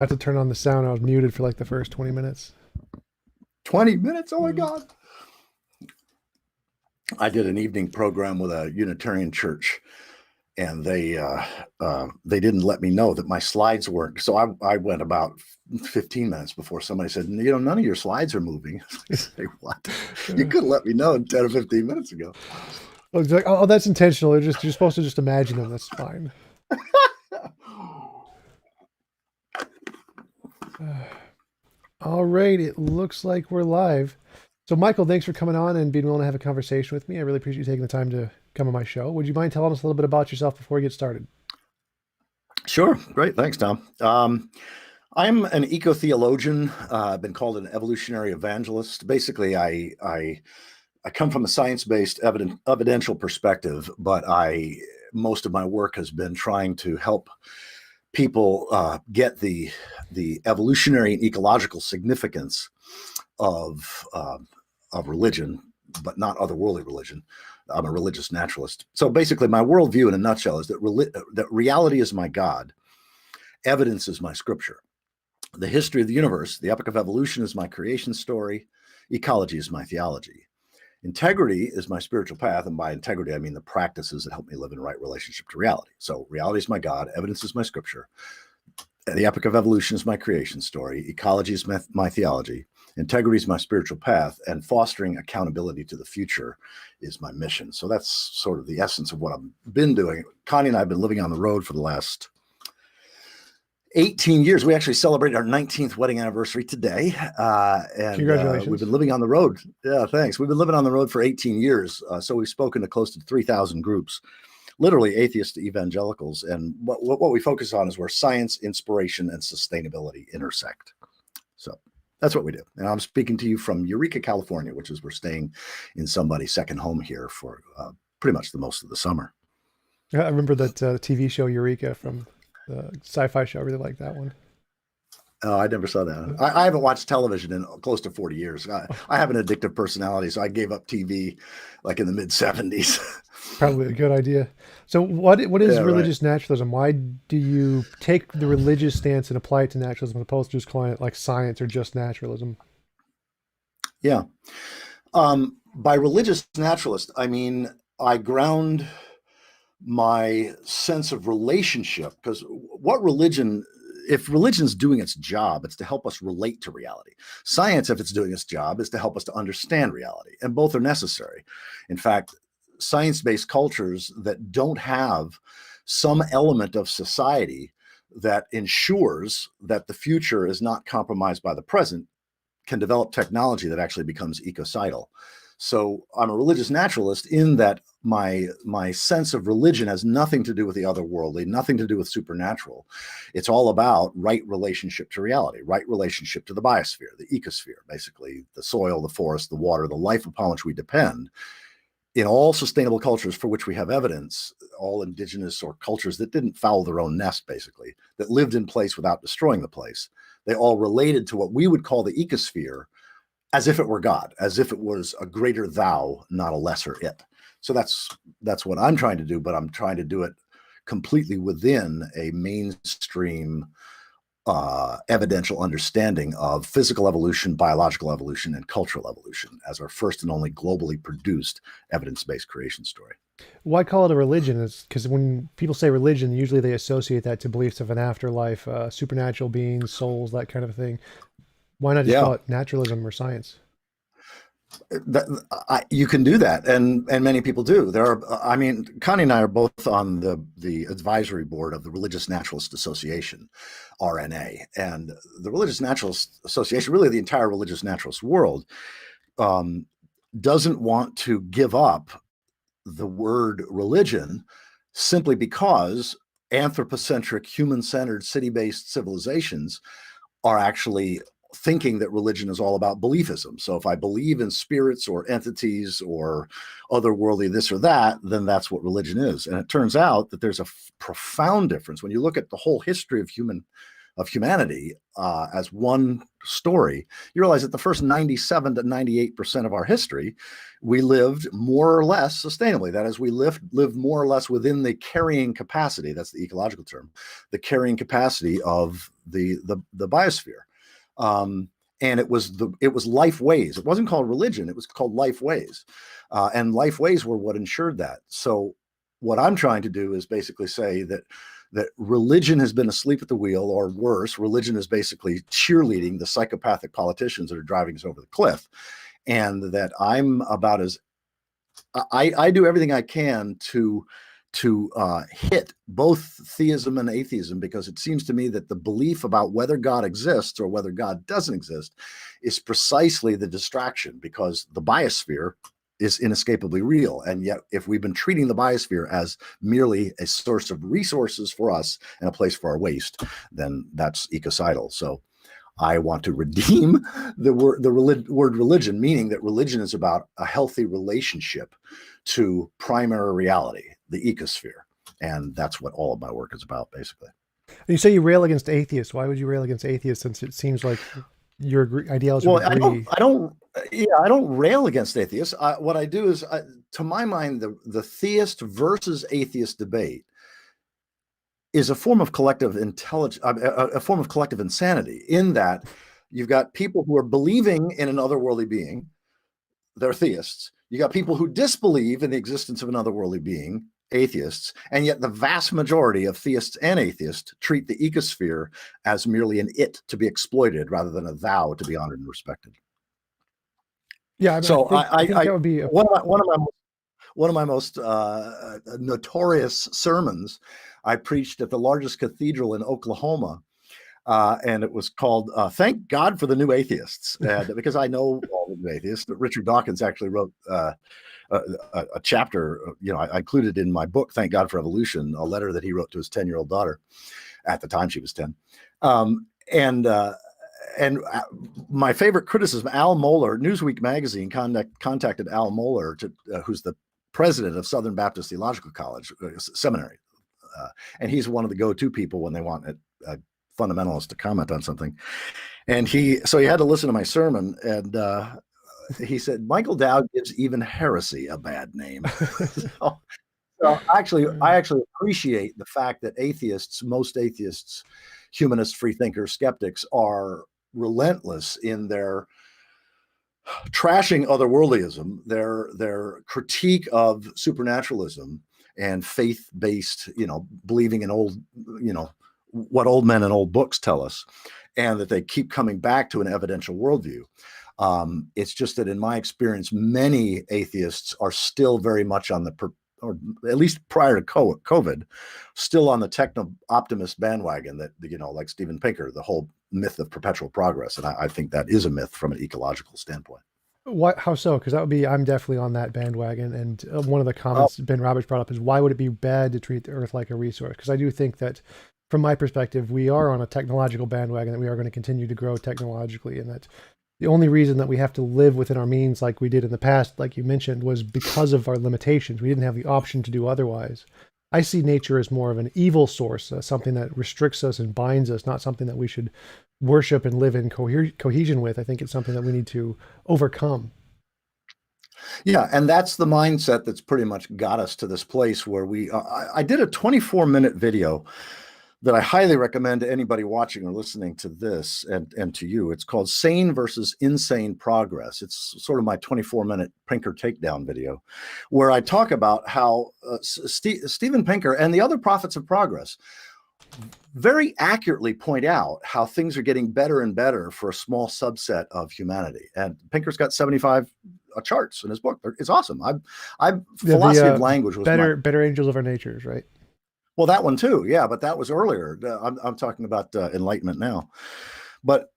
I had to turn on the sound. I was muted for like the first 20 minutes. 20 minutes? Oh my Mm. God. I did an evening program with a Unitarian church, and they didn't let me know that my slides weren't. So I went about 15 minutes before somebody said, none of your slides are moving. I say, what? You could have let me know 10 or 15 minutes ago. It's like, oh, that's intentional. You're supposed to just imagine them. That's fine. All right, it looks like we're live. So, Michael, thanks for coming on and being willing to have a conversation with me. I really appreciate you taking the time to come on my show. Would you mind telling us a little bit about yourself before we get started? Sure. Great. Thanks, Tom. I'm an eco-theologian. I've been called an evolutionary evangelist. Basically, I come from a science-based evidential perspective, but most of my work has been trying to help people get the evolutionary and ecological significance of religion, but not otherworldly religion. I'm a religious naturalist. So basically, my worldview in a nutshell is that reality is my God, evidence is my scripture. The history of the universe, the epic of evolution, is my creation story. Ecology is my theology. Integrity is my spiritual path, and by integrity, I mean the practices that help me live in right relationship to reality. So reality is my God, evidence is my scripture. The epic of evolution is my creation story. Ecology is my theology. Integrity is my spiritual path, and fostering accountability to the future is my mission. So that's sort of the essence of what I've been doing. Connie and I have been living on the road for the last 18 years. We actually celebrated our 19th wedding anniversary today. Congratulations. We've been living on the road. Yeah, thanks. We've been living on the road for 18 years. So we've spoken to close to 3,000 groups, literally atheists to evangelicals. And what we focus on is where science, inspiration, and sustainability intersect. So that's what we do. And I'm speaking to you from Eureka, California, which is we're staying in somebody's second home here for pretty much the most of the summer. I remember that TV show Eureka from the sci-fi show. I really like that one. Oh, I never saw that. I haven't watched television in close to 40 years. I have an addictive personality, so I gave up TV like in the mid 70s. Probably a good idea. So, what is Yeah, right. religious naturalism? Why do you take the religious stance and apply it to naturalism as opposed to just calling it like science or just naturalism? Yeah. By religious naturalist, I mean, I ground my sense of relationship because if religion's doing its job, it's to help us relate to reality. Science, if it's doing its job, is to help us to understand reality, and both are necessary. In fact, science-based cultures that don't have some element of society that ensures that the future is not compromised by the present can develop technology that actually becomes ecocidal. So I'm a religious naturalist in that my sense of religion has nothing to do with the otherworldly, nothing to do with supernatural. It's all about right relationship to reality, right relationship to the biosphere, the ecosphere, basically the soil, the forest, the water, the life upon which we depend. In all sustainable cultures for which we have evidence, all indigenous or cultures that didn't foul their own nest, basically, that lived in place without destroying the place, they all related to what we would call the ecosphere as if it were God, as if it was a greater thou, not a lesser it. So that's what I'm trying to do, but I'm trying to do it completely within a mainstream evidential understanding of physical evolution, biological evolution, and cultural evolution as our first and only globally produced evidence-based creation story. Why call it a religion? Is because when people say religion, usually they associate that to beliefs of an afterlife, supernatural beings, souls, that kind of thing. Why not just call Yeah, it naturalism or science? you can do that, and many people do. There are, I mean, Connie and I are both on the advisory board of the Religious Naturalist Association, RNA, and the Religious Naturalist Association, really the entire religious naturalist world, um, doesn't want to give up the word religion simply because anthropocentric, human-centered, city-based civilizations are actually thinking that religion is all about beliefism. So if I believe in spirits or entities or otherworldly this or that, then that's what religion is. And it turns out that there's a profound difference when you look at the whole history of of humanity as one story, you realize that the first 97 to 98% of our history, we lived more or less sustainably. That is, we lived more or less within the carrying capacity, that's the ecological term, the carrying capacity of the biosphere. And it was life ways. It wasn't called religion. It was called life ways. And life ways were what ensured that. So what I'm trying to do is basically say that religion has been asleep at the wheel, or worse, religion is basically cheerleading the psychopathic politicians that are driving us over the cliff. And that I'm about as I do everything I can to hit both theism and atheism, because it seems to me that the belief about whether God exists or whether God doesn't exist is precisely the distraction, because the biosphere is inescapably real. And yet, if we've been treating the biosphere as merely a source of resources for us and a place for our waste, then that's ecocidal. So I want to redeem the word religion, meaning that religion is about a healthy relationship to primary reality, the ecosphere. And that's what all of my work is about, basically. You say you rail against atheists. Why would you rail against atheists, since it seems like your ideology would agree? I don't rail against atheists. What I do is, to my mind, the theist versus atheist debate is a form of collective intelligence, a form of collective insanity, in that you've got people who are believing in an otherworldly being, they're theists. You got people who disbelieve in the existence of an otherworldly being, atheists, and yet the vast majority of theists and atheists treat the ecosphere as merely an it to be exploited rather than a thou to be honored and respected. Yeah, I mean, So I think that would be one of my most notorious sermons I preached at the largest cathedral in Oklahoma. And it was called "Thank God for the New Atheists," because I know all the new atheists. Richard Dawkins actually wrote a chapter. I included in my book, "Thank God for Evolution," a letter that he wrote to his 10-year-old daughter. At the time, she was 10. And my favorite criticism, Al Mohler, Newsweek magazine contacted Al Mohler, who's the president of Southern Baptist Theological College Seminary, and he's one of the go-to people when they want a fundamentalist to comment on something. And so he had to listen to my sermon, and he said, "Michael Dowd gives even heresy a bad name." So I actually appreciate the fact that most atheists, humanists, free thinkers, skeptics, are relentless in their trashing otherworldlyism, their critique of supernaturalism and faith-based, believing in old, what old men and old books tell us, and that they keep coming back to an evidential worldview. It's just that in my experience, many atheists are still very much on or at least prior to COVID, still on the techno-optimist bandwagon that, like Steven Pinker, the whole myth of perpetual progress. And I think that is a myth from an ecological standpoint. How so? Because I'm definitely on that bandwagon. And one of the comments Ben Roberts brought up is, why would it be bad to treat the Earth like a resource? Because I do think that, from my perspective, we are on a technological bandwagon, that we are going to continue to grow technologically, and that the only reason that we have to live within our means like we did in the past, like you mentioned, was because of our limitations. We didn't have the option to do otherwise. I see nature as more of an evil source, something that restricts us and binds us, not something that we should worship and live in cohesion with. I think it's something that we need to overcome. Yeah, and that's the mindset that's pretty much got us to this place where I did a 24-minute video that I highly recommend to anybody watching or listening to this, and to you. It's called "Sane versus Insane Progress." It's sort of my 24-minute Pinker takedown video, where I talk about how Steven Pinker and the other prophets of progress very accurately point out how things are getting better and better for a small subset of humanity. And Pinker's got 75 charts in his book. It's awesome. Philosophy of language was better angels of our natures, right? Well, that one too, yeah, but that was earlier. I'm talking about enlightenment now. But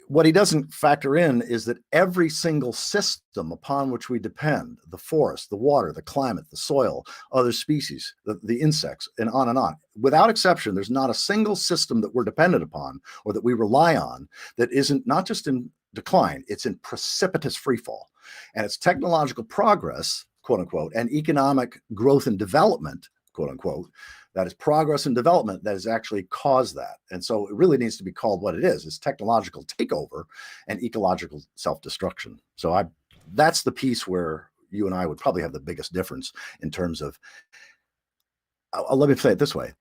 what he doesn't factor in is that every single system upon which we depend, the forest, the water, the climate, the soil, other species, the insects, and on, without exception, there's not a single system that we're dependent upon or that we rely on that isn't not just in decline, it's in precipitous freefall. And it's technological progress, quote unquote, and economic growth and development, quote unquote, that is progress and development that has actually caused that. And so it really needs to be called what it is. It's technological takeover and ecological self-destruction. So that's the piece where you and I would probably have the biggest difference in terms of, let me say it this way.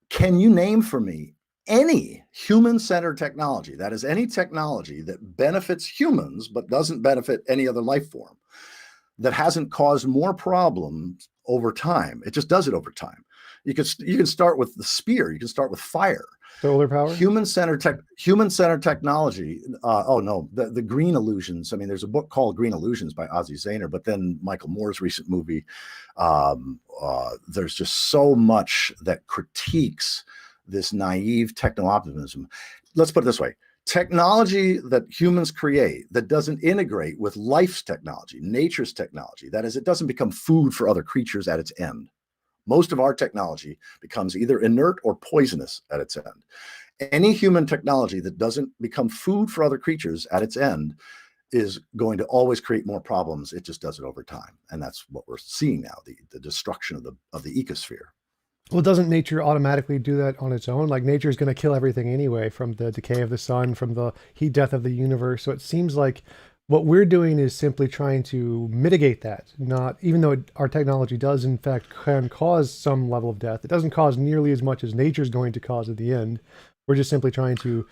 Can you name for me any human-centered technology, that is any technology that benefits humans but doesn't benefit any other life form, that hasn't caused more problems over time? It just does it over time. You can start with the spear. You can start with fire. Solar power? Human-centered technology. Oh no, the green illusions. I mean, there's a book called Green Illusions by Ozzy Zahner, but then Michael Moore's recent movie, there's just so much that critiques this naive techno-optimism. Let's put it this way. Technology that humans create that doesn't integrate with life's technology, nature's technology, that is, it doesn't become food for other creatures at its end. Most of our technology becomes either inert or poisonous at its end. Any human technology that doesn't become food for other creatures at its end is going to always create more problems. It just does it over time. And that's what we're seeing now, the destruction of the ecosphere. Well, doesn't nature automatically do that on its own? Like nature is going to kill everything anyway, from the decay of the sun, from the heat death of the universe. So it seems like what we're doing is simply trying to mitigate that. Not, even though our technology does in fact can cause some level of death, it doesn't cause nearly as much as nature's going to cause at the end. We're just simply trying to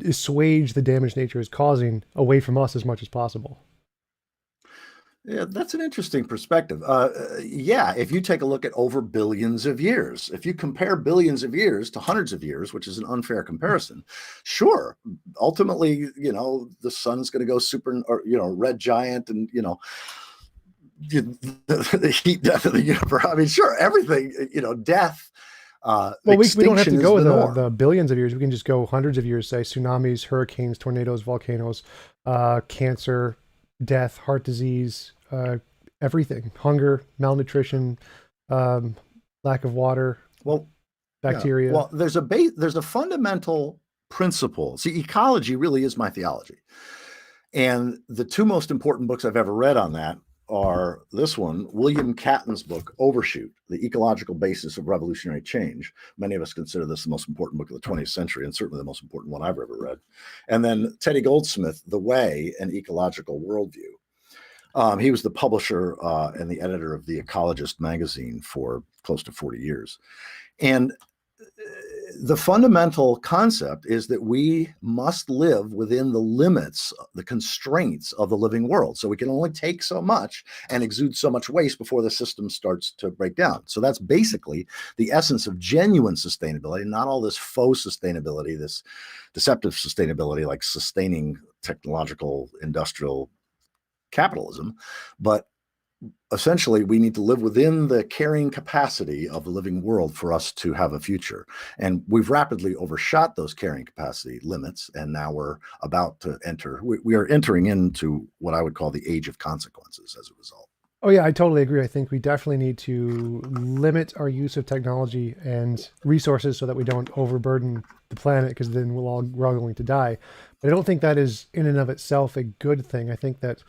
assuage the damage nature is causing away from us as much as possible. Yeah, that's an interesting perspective. Yeah, if you take a look at over billions of years, if you compare billions of years to hundreds of years, which is an unfair comparison, sure, ultimately, the sun's going to go super, or, red giant, and, the heat death of the universe. I mean, sure, everything, death. Well, we don't have to go the billions of years. We can just go hundreds of years, say tsunamis, hurricanes, tornadoes, volcanoes, cancer, death, heart disease, everything, hunger, malnutrition, lack of water, bacteria. Yeah. Well, there's a fundamental principle. See, ecology really is my theology. And the two most important books I've ever read on that are this one, William Catton's book, Overshoot, The Ecological Basis of Revolutionary Change. Many of us consider this the most important book of the 20th century, and certainly the most important one I've ever read. And then Teddy Goldsmith, The Way, An Ecological Worldview. He was the publisher and the editor of The Ecologist magazine for close to 40 years. And the fundamental concept is that we must live within the limits, the constraints of the living world. So we can only take so much and exude so much waste before the system starts to break down. So that's basically the essence of genuine sustainability, not all this faux sustainability, this deceptive sustainability, like sustaining technological industrial capitalism. But essentially, we need to live within the carrying capacity of the living world for us to have a future. And we've rapidly overshot those carrying capacity limits. And now we're about to we are entering into what I would call the age of consequences as a result. Oh yeah, I totally agree. I think we definitely need to limit our use of technology and resources so that we don't overburden the planet, because then we're all going to die. But I don't think that is in and of itself a good thing. I think that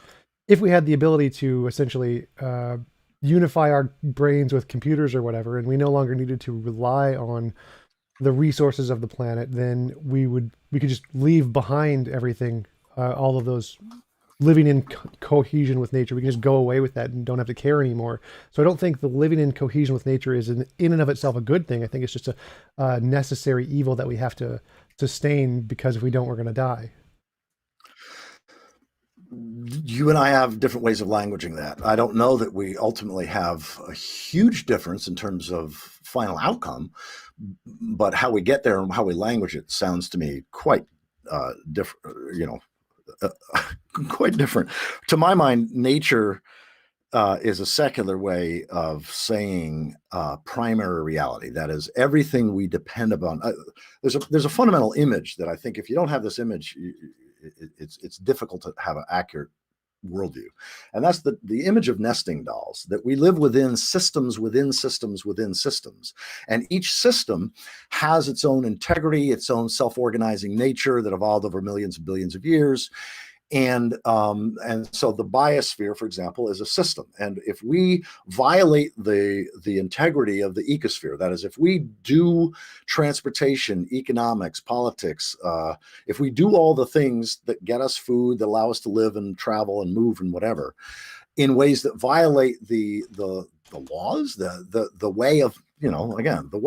if we had the ability to essentially unify our brains with computers or whatever, and we no longer needed to rely on the resources of the planet, then we could just leave behind everything, all of those living in cohesion with nature. We can just go away with that and don't have to care anymore. So I don't think the living in cohesion with nature is in and of itself a good thing. I think it's just a necessary evil that we have to sustain, because if we don't, we're going to die. You and I have different ways of languaging that. I don't know that we ultimately have a huge difference in terms of final outcome, but how we get there and how we language it sounds to me quite different, quite different. To my mind, nature is a secular way of saying primary reality. That is, everything we depend upon. There's a fundamental image that I think if you don't have this image, it's difficult to have an accurate worldview. And that's the image of nesting dolls, that we live within systems within systems within systems. And each system has its own integrity, its own self-organizing nature that evolved over millions and billions of years. And so the biosphere, for example, is a system. And if we violate the integrity of the ecosphere, that is, if we do transportation, economics, politics, if we do all the things that get us food, that allow us to live and travel and move and whatever, in ways that violate the laws, the way of, again, the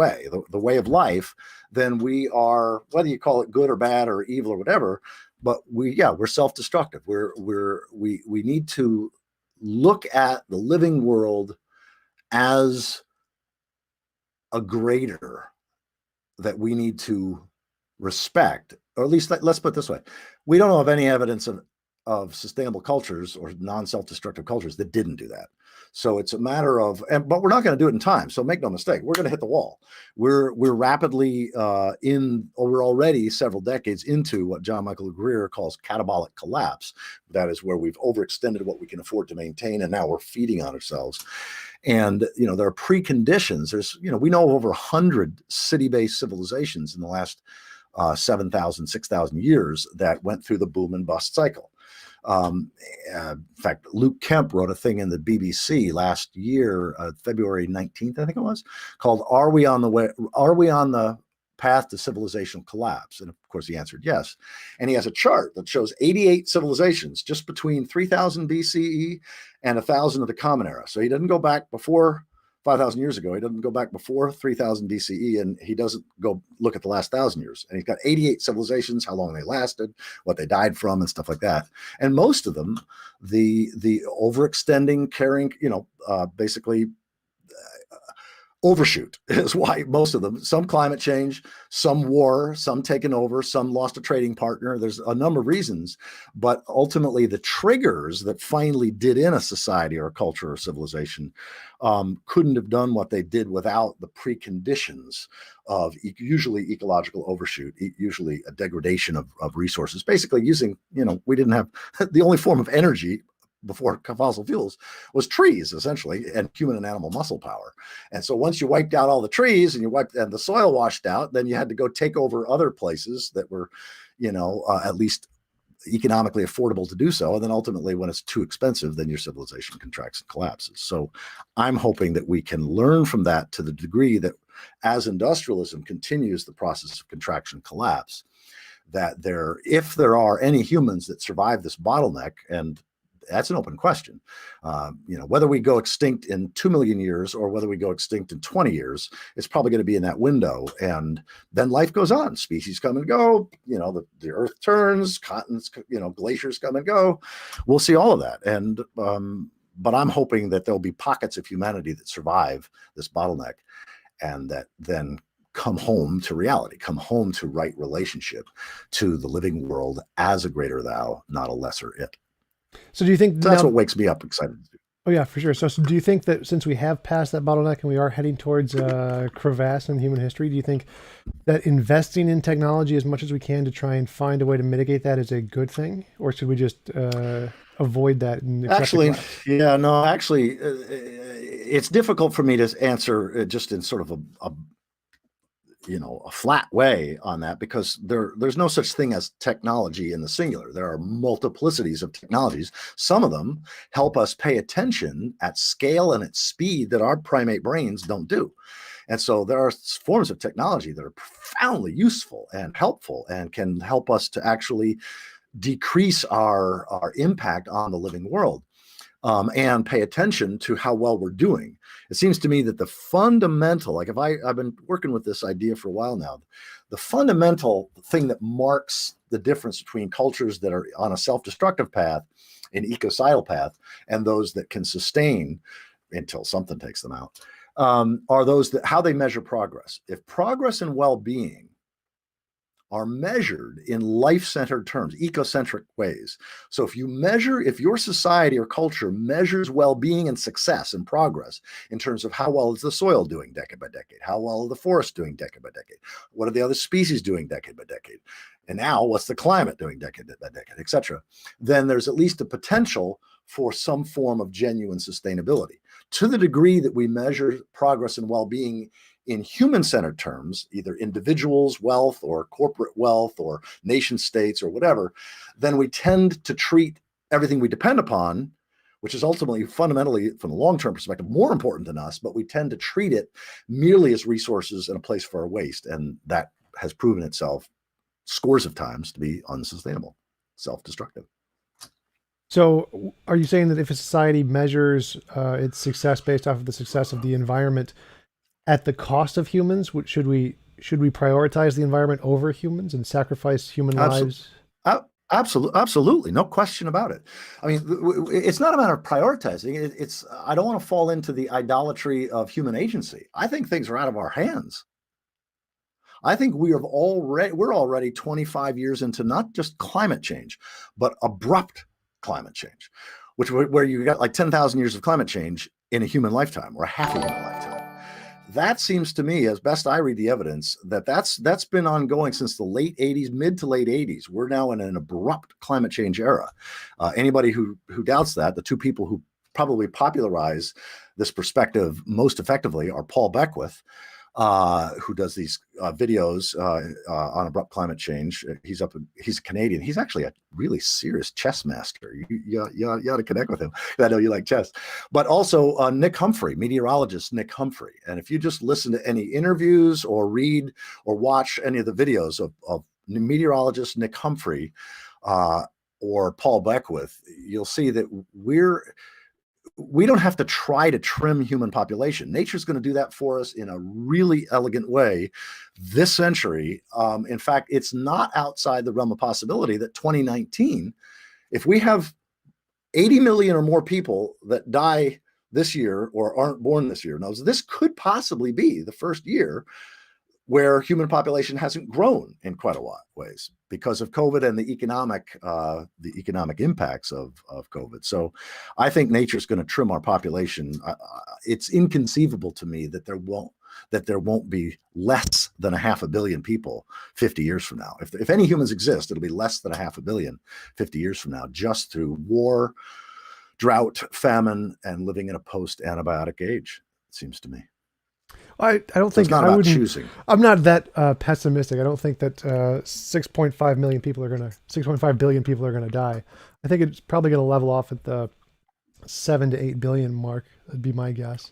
way of life, then we are, whether you call it good or bad or evil or whatever, but we're self-destructive. We need to look at the living world as a greater that we need to respect, or at least let's put it this way: we don't know of any evidence of sustainable cultures or non-self-destructive cultures that didn't do that. So it's a matter of, but we're not going to do it in time. So make no mistake, we're going to hit the wall. We're rapidly we're already several decades into what John Michael Greer calls catabolic collapse. That is where we've overextended what we can afford to maintain, and now we're feeding on ourselves. And there are preconditions. There's we know of over 100 city-based civilizations in the last 7,000, 6,000 years that went through the boom and bust cycle. In fact, Luke Kemp wrote a thing in the BBC last year, February 19th, I think it was, called Are we on the path to civilizational collapse? And of course he answered yes. And he has a chart that shows 88 civilizations just between 3000 BCE and 1000 of the Common Era. So he doesn't go back before 5,000 years ago. He doesn't go back before 3000 BCE, and he doesn't go look at the last 1,000 years. And he's got 88 civilizations, how long they lasted, what they died from, and stuff like that. And most of them, the overextending, carrying, basically overshoot is why most of them, some climate change, some war, some taken over, some lost a trading partner. There's a number of reasons, but ultimately the triggers that finally did in a society or a culture or civilization couldn't have done what they did without the preconditions of usually ecological overshoot, usually a degradation of resources, basically using, we didn't have the only form of energy before fossil fuels was trees, essentially, and human and animal muscle power. And so once you wiped out all the trees and and the soil washed out, then you had to go take over other places that were, at least economically affordable to do so. And then ultimately, when it's too expensive, then your civilization contracts and collapses. So I'm hoping that we can learn from that to the degree that as industrialism continues the process of contraction collapse, that if there are any humans that survive this bottleneck, and that's an open question. Whether we go extinct in 2 million years or whether we go extinct in 20 years, it's probably going to be in that window. And then life goes on. Species come and go. The earth turns, continents, glaciers come and go. We'll see all of that. And but I'm hoping that there'll be pockets of humanity that survive this bottleneck, and that then come home to reality, come home to right relationship to the living world as a greater thou, not a lesser it. So do you think that's what wakes me up excited? Oh yeah, for sure. So do you think that since we have passed that bottleneck and we are heading towards a crevasse in human history, do you think that investing in technology as much as we can to try and find a way to mitigate that is a good thing, or should we just avoid that? And actually, it's difficult for me to answer just in sort of a flat way on that, because there's no such thing as technology in the singular. There are multiplicities of technologies. Some of them help us pay attention at scale and at speed that our primate brains don't do. And so there are forms of technology that are profoundly useful and helpful and can help us to actually decrease our impact on the living world. And pay attention to how well we're doing. It seems to me that the fundamental, like I've been working with this idea for a while now, the fundamental thing that marks the difference between cultures that are on a self-destructive path, an ecocidal path, and those that can sustain until something takes them out, are those that how they measure progress. If progress and well-being are measured in life-centered terms, ecocentric ways. So if your society or culture measures well-being and success and progress in terms of how well is the soil doing decade by decade, how well are the forests doing decade by decade, what are the other species doing decade by decade, and now what's the climate doing decade by decade, et cetera, then there's at least a potential for some form of genuine sustainability. To the degree that we measure progress and well-being in human-centered terms, either individuals' wealth or corporate wealth or nation states or whatever, then we tend to treat everything we depend upon, which is ultimately fundamentally from a long-term perspective more important than us, but we tend to treat it merely as resources and a place for our waste. And that has proven itself scores of times to be unsustainable, self-destructive. So, are you saying that if a society measures its success based off of the success of the environment at the cost of humans, should we prioritize the environment over humans and sacrifice human lives? Absolutely, no question about it. I mean, it's not a matter of prioritizing. It's I don't want to fall into the idolatry of human agency. I think things are out of our hands. I think we're already 25 years into not just climate change, but abrupt climate change, where you got like 10,000 years of climate change in a human lifetime or a half a human lifetime. That seems to me, as best I read the evidence, that's been ongoing since the late 80s, mid to late 80s. We're now in an abrupt climate change era. Anybody who doubts that, the two people who probably popularize this perspective most effectively are Paul Beckwith, who does these videos on abrupt climate change. He's a Canadian. He's actually a really serious chess master. You ought to connect with him. I know you like chess. But also Nick Humphrey, meteorologist Nick Humphrey. And if you just listen to any interviews or read or watch any of the videos of meteorologist Nick Humphrey or Paul Beckwith, you'll see that we don't have to try to trim human population. Nature's going to do that for us in a really elegant way this century. In fact, it's not outside the realm of possibility that 2019, if we have 80 million or more people that die this year or aren't born this year, now this could possibly be the first year where human population hasn't grown in quite a lot of ways because of COVID and the economic impacts of COVID. So I think nature's going to trim our population. It's inconceivable to me that there won't be less than a half a billion people 50 years from now. If any humans exist, it'll be less than a half a billion 50 years from now, just through war, drought, famine, and living in a post-antibiotic age, it seems to me. I don't think it's not about choosing. I'm not that pessimistic. I don't think that 6.5 billion people are going to die. I think it's probably going to level off at the 7 to 8 billion mark. That'd be my guess.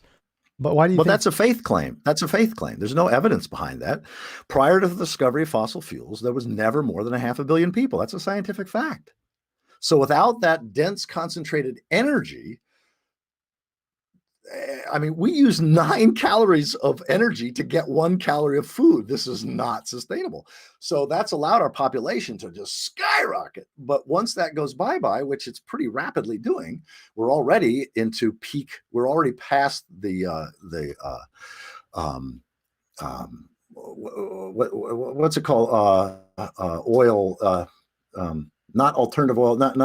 But why do you think that's a faith claim? That's a faith claim. There's no evidence behind that. Prior to the discovery of fossil fuels, there was never more than a half a billion people. That's a scientific fact. So without that dense concentrated energy, I mean, we use 9 calories of energy to get 1 calorie of food. This is not sustainable. So that's allowed our population to just skyrocket. But once that goes bye-bye, which it's pretty rapidly doing, we're already into peak. We're already past what's it called? Oil, not alternative oil, there's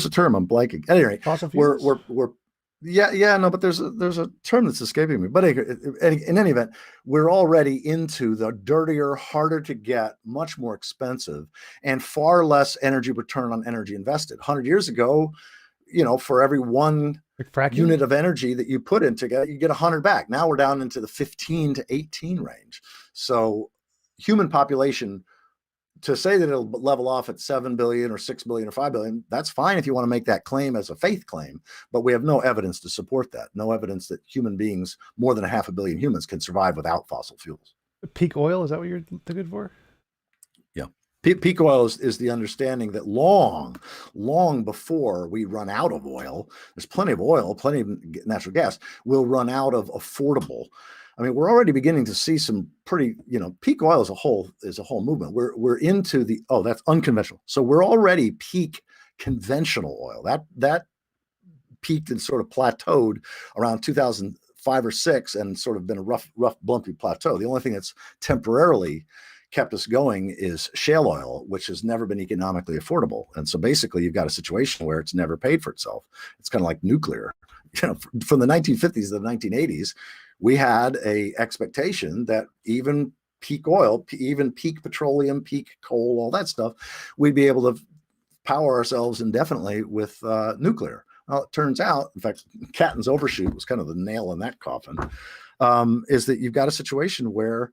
a term I'm blanking. At any rate, fossil fuels? we're no, but there's a term that's escaping me. But in any event, we're already into the dirtier, harder to get, much more expensive, and far less energy return on energy invested. 100 years ago, for every one unit of energy that you put into it, you get 100 back. Now we're down into the 15 to 18 range. So human population, to say that it'll level off at 7 billion or 6 billion or 5 billion, that's fine if you want to make that claim as a faith claim, but we have no evidence to support that. No evidence that human beings, more than a half a billion humans, can survive without fossil fuels. Peak oil, is that what you're looking for? Yeah. Peak oil is the understanding that long before we run out of oil, there's plenty of oil, plenty of natural gas, we'll run out of affordable. I mean, we're already beginning to see some pretty, peak oil is a whole movement. We're into that's unconventional. So we're already peak conventional oil. That peaked and sort of plateaued around 2005 or 6 and sort of been a rough, bumpy plateau. The only thing that's temporarily kept us going is shale oil, which has never been economically affordable. And so basically you've got a situation where it's never paid for itself. It's kind of like nuclear. From the 1950s to the 1980s, we had a expectation that even peak oil, even peak petroleum, peak coal, all that stuff, we'd be able to power ourselves indefinitely with nuclear. Well, it turns out, in fact, Catton's overshoot was kind of the nail in that coffin. is that you've got a situation where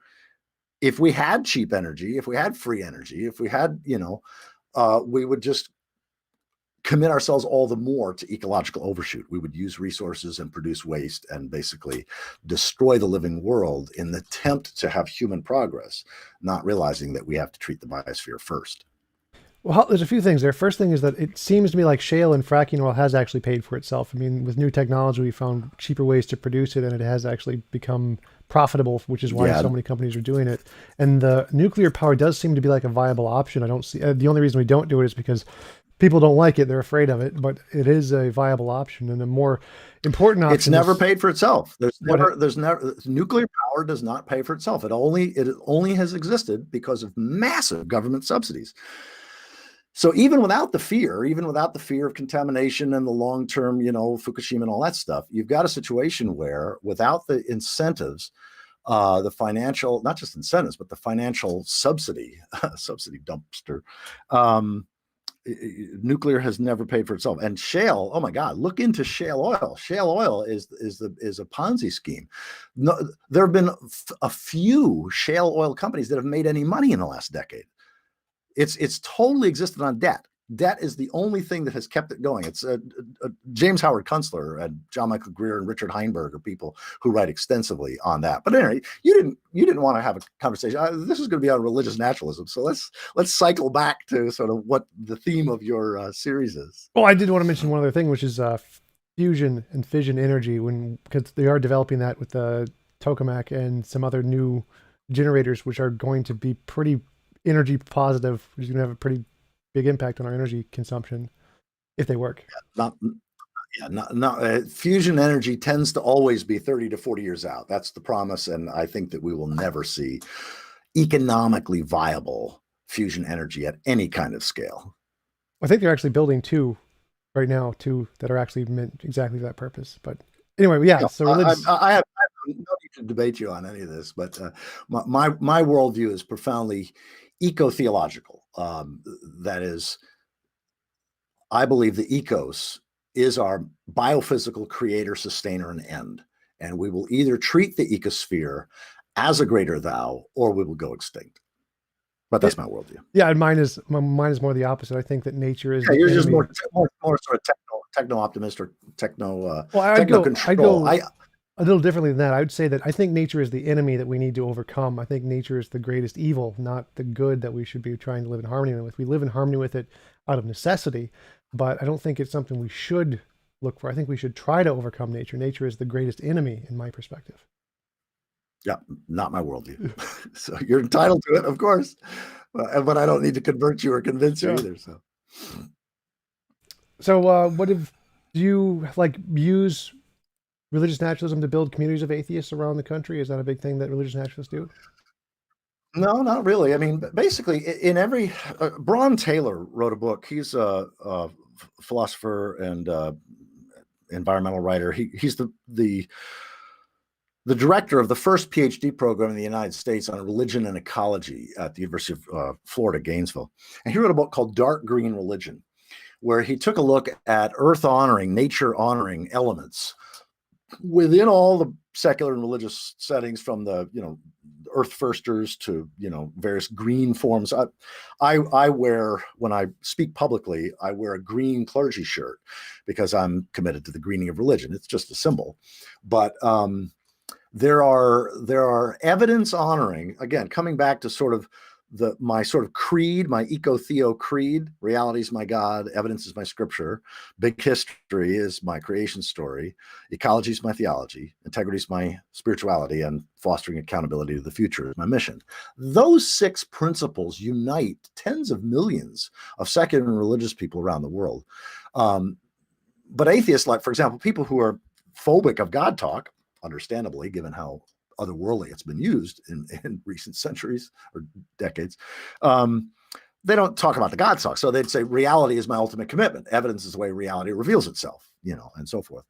if we had cheap energy, if we had free energy, if we had, we would just commit ourselves all the more to ecological overshoot. We would use resources and produce waste and basically destroy the living world in the attempt to have human progress, not realizing that we have to treat the biosphere first. Well, there's a few things there. First thing is that it seems to me like shale and fracking oil has actually paid for itself. I mean, with new technology, we found cheaper ways to produce it, and it has actually become profitable, which is why so many companies are doing it. And the nuclear power does seem to be like a viable option. I don't see the only reason we don't do it is because people don't like it; they're afraid of it. But it is a viable option, and a more important option. It's never paid for itself. There's never nuclear power does not pay for itself. It only has existed because of massive government subsidies. So even without the fear of contamination and the long-term, Fukushima and all that stuff, you've got a situation where without the incentives, the financial, not just incentives, but the financial subsidy dumpster, nuclear has never paid for itself. And shale, oh my God, look into shale oil. Shale oil is a Ponzi scheme. No, there have been a few shale oil companies that have made any money in the last decade. It's totally existed on debt. Debt is the only thing that has kept it going. It's James Howard Kunstler and John Michael Greer and Richard Heinberg are people who write extensively on that. But anyway, you didn't want to have a conversation. This is going to be on religious naturalism, so let's cycle back to sort of what the theme of your series is. Well, I did want to mention one other thing, which is fusion and fission energy, because they are developing that with the tokamak and some other new generators, which are going to be pretty energy positive, which is going to have a pretty big impact on our energy consumption if they work. Fusion energy tends to always be 30 to 40 years out. That's the promise. And I think that we will never see economically viable fusion energy at any kind of scale. I think they're actually building two right now, that are actually meant exactly for that purpose. But anyway, yeah. So I have no need to debate you on any of this, but my worldview is profoundly eco-theological. That is, I believe the ecos is our biophysical creator, sustainer, and end. And we will either treat the ecosphere as a greater thou, or we will go extinct. But that's my worldview. Yeah, and mine is more the opposite. I think that nature is. Yeah, you're just more sort of techno optimist or techno control. I a little differently than that. I would say that I think nature is the enemy that we need to overcome. I think nature is the greatest evil, not the good that we should be trying to live in harmony with. We live in harmony with it out of necessity, but I don't think it's something we should look for. I think we should try to overcome nature. Nature is the greatest enemy in my perspective. Yeah, not my worldview. So you're entitled to it, of course, but I don't need to convert you or convince you either. So what do you use religious naturalism to build communities of atheists around the country? Is that a big thing that religious naturalists do? No, not really. I mean, basically, in every Braun Taylor wrote a book. He's a philosopher and environmental writer. He's the director of the first PhD program in the United States on religion and ecology at the University of Florida, Gainesville. And he wrote a book called Dark Green Religion, where he took a look at earth honoring, nature honoring elements within all the secular and religious settings, from the earth firsters to various green forms. I wear, when I speak publicly, I wear a green clergy shirt because I'm committed to the greening of religion. It's just a symbol, but there are evidence honoring, again, coming back to sort of my sort of creed, my eco-theo creed. Reality is my God, evidence is my scripture, big history is my creation story, ecology is my theology, integrity is my spirituality, and fostering accountability to the future is my mission. Those 6 principles unite tens of millions of secular and religious people around the world. But atheists, like, for example, people who are phobic of God talk, understandably, given how otherworldly it's been used in recent centuries or decades, they don't talk about the God talk. So they'd say reality is my ultimate commitment. Evidence is the way reality reveals itself, and so forth.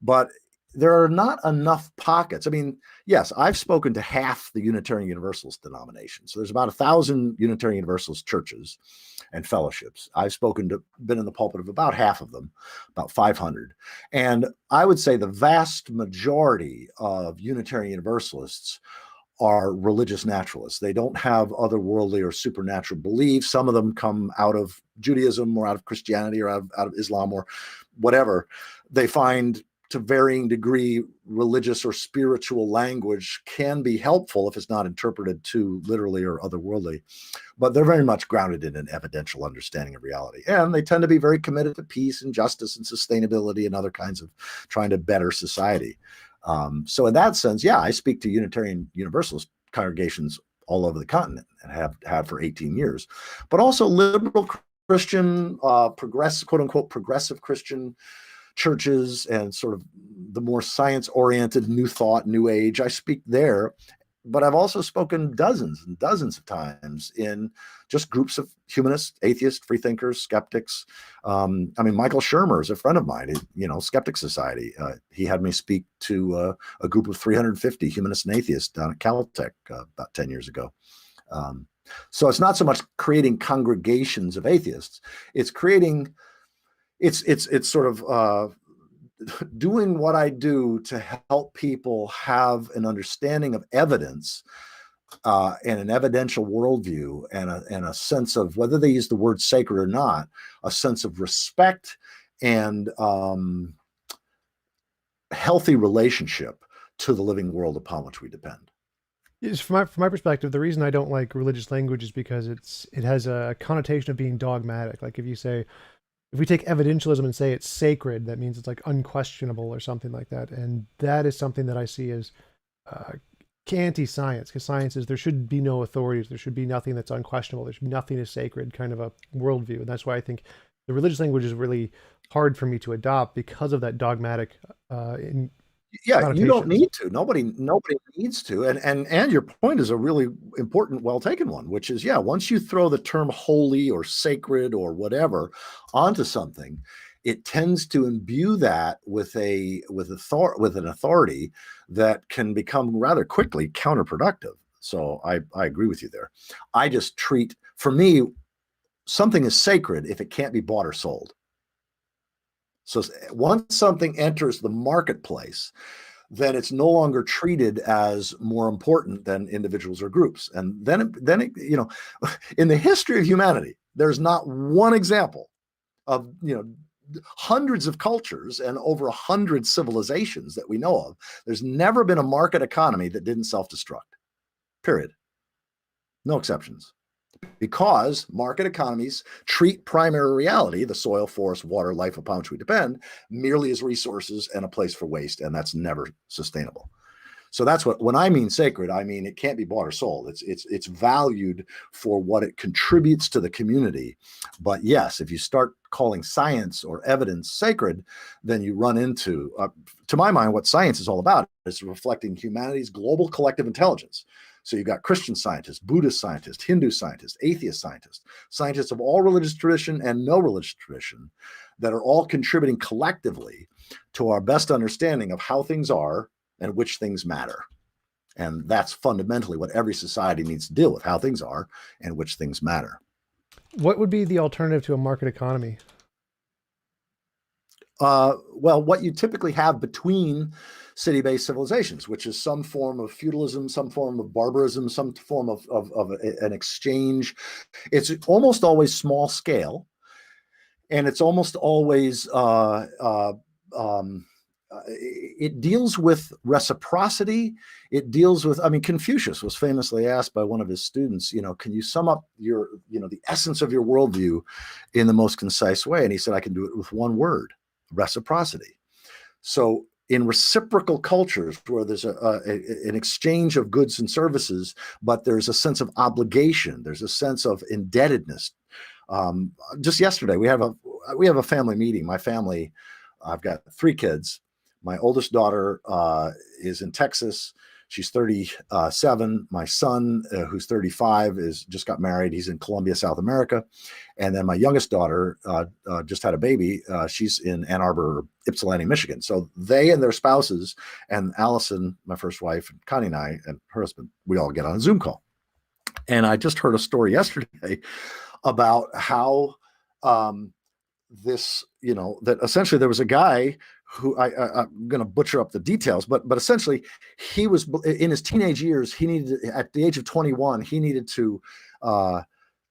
But there are not enough pockets. I mean, yes, I've spoken to half the Unitarian Universalist denomination. So there's about 1,000 Unitarian Universalist churches and fellowships. I've been in the pulpit of about half of them, about 500. And I would say the vast majority of Unitarian Universalists are religious naturalists. They don't have otherworldly or supernatural beliefs. Some of them come out of Judaism or out of Christianity or out of Islam or whatever. They find, to varying degree, religious or spiritual language can be helpful if it's not interpreted too literally or otherworldly, but they're very much grounded in an evidential understanding of reality. And they tend to be very committed to peace and justice and sustainability and other kinds of trying to better society. So in that sense, yeah, I speak to Unitarian Universalist congregations all over the continent and have for 18 years, but also liberal Christian, quote unquote, progressive Christian churches and sort of the more science-oriented New Thought, New Age. I speak there, but I've also spoken dozens and dozens of times in just groups of humanists, atheists, free thinkers, skeptics. I mean, Michael Shermer is a friend of mine, Skeptic Society. He had me speak to a group of 350 humanists and atheists down at Caltech about 10 years ago. So it's not so much creating congregations of atheists, it's creating, it's sort of doing what I do to help people have an understanding of evidence and an evidential worldview and a sense of, whether they use the word sacred or not, a sense of respect and healthy relationship to the living world upon which we depend. From my perspective, the reason I don't like religious language is because it has a connotation of being dogmatic. Like if we take evidentialism and say it's sacred, that means it's like unquestionable or something like that. And that is something that I see as anti-science, because science is, there should be no authorities. There should be nothing that's unquestionable. There should be nothing is sacred, kind of a worldview. And that's why I think the religious language is really hard for me to adopt, because of that dogmatic yeah, you don't need to. Nobody needs to. And your point is a really important, well taken one, which is, yeah, once you throw the term holy or sacred or whatever onto something, it tends to imbue that with an authority that can become rather quickly counterproductive. So I agree with you there. I just treat, for me, something is sacred if it can't be bought or sold. So once something enters the marketplace, then it's no longer treated as more important than individuals or groups. And then in the history of humanity, there's not one example of, hundreds of cultures and over 100 civilizations that we know of. There's never been a market economy that didn't self-destruct, period. No exceptions. Because market economies treat primary reality, the soil, forest, water, life upon which we depend, merely as resources and a place for waste, and that's never sustainable. So that's when I mean sacred, I mean it can't be bought or sold. It's valued for what it contributes to the community. But yes, if you start calling science or evidence sacred, then you run into, to my mind, what science is all about is reflecting humanity's global collective intelligence. So you've got Christian scientists, Buddhist scientists, Hindu scientists, atheist scientists, scientists of all religious tradition and no religious tradition, that are all contributing collectively to our best understanding of how things are and which things matter. And that's fundamentally what every society needs to deal with, how things are and which things matter. What would be the alternative to a market economy? Well, what you typically have between city-based civilizations, which is some form of feudalism, some form of barbarism, some form of an exchange. It's almost always small scale, and it's almost always it deals with reciprocity. It deals with, I mean, Confucius was famously asked by one of his students, can you sum up your, the essence of your worldview in the most concise way? And he said, I can do it with one word: reciprocity. So in reciprocal cultures where there's an exchange of goods and services, but there's a sense of obligation, there's a sense of indebtedness. Just yesterday, we have a family meeting. My family, I've got 3 kids. My oldest daughter is in Texas. She's 37. My son, who's 35, is just got married. He's in Colombia, South America. And then my youngest daughter just had a baby. She's in Ann Arbor, Ypsilanti, Michigan. So they and their spouses, and Allison, my first wife, and Connie and I, and her husband, we all get on a Zoom call. And I just heard a story yesterday about how this, that essentially there was a guy who I'm going to butcher up the details, but essentially he was in his teenage years. He needed, at the age of 21, he needed to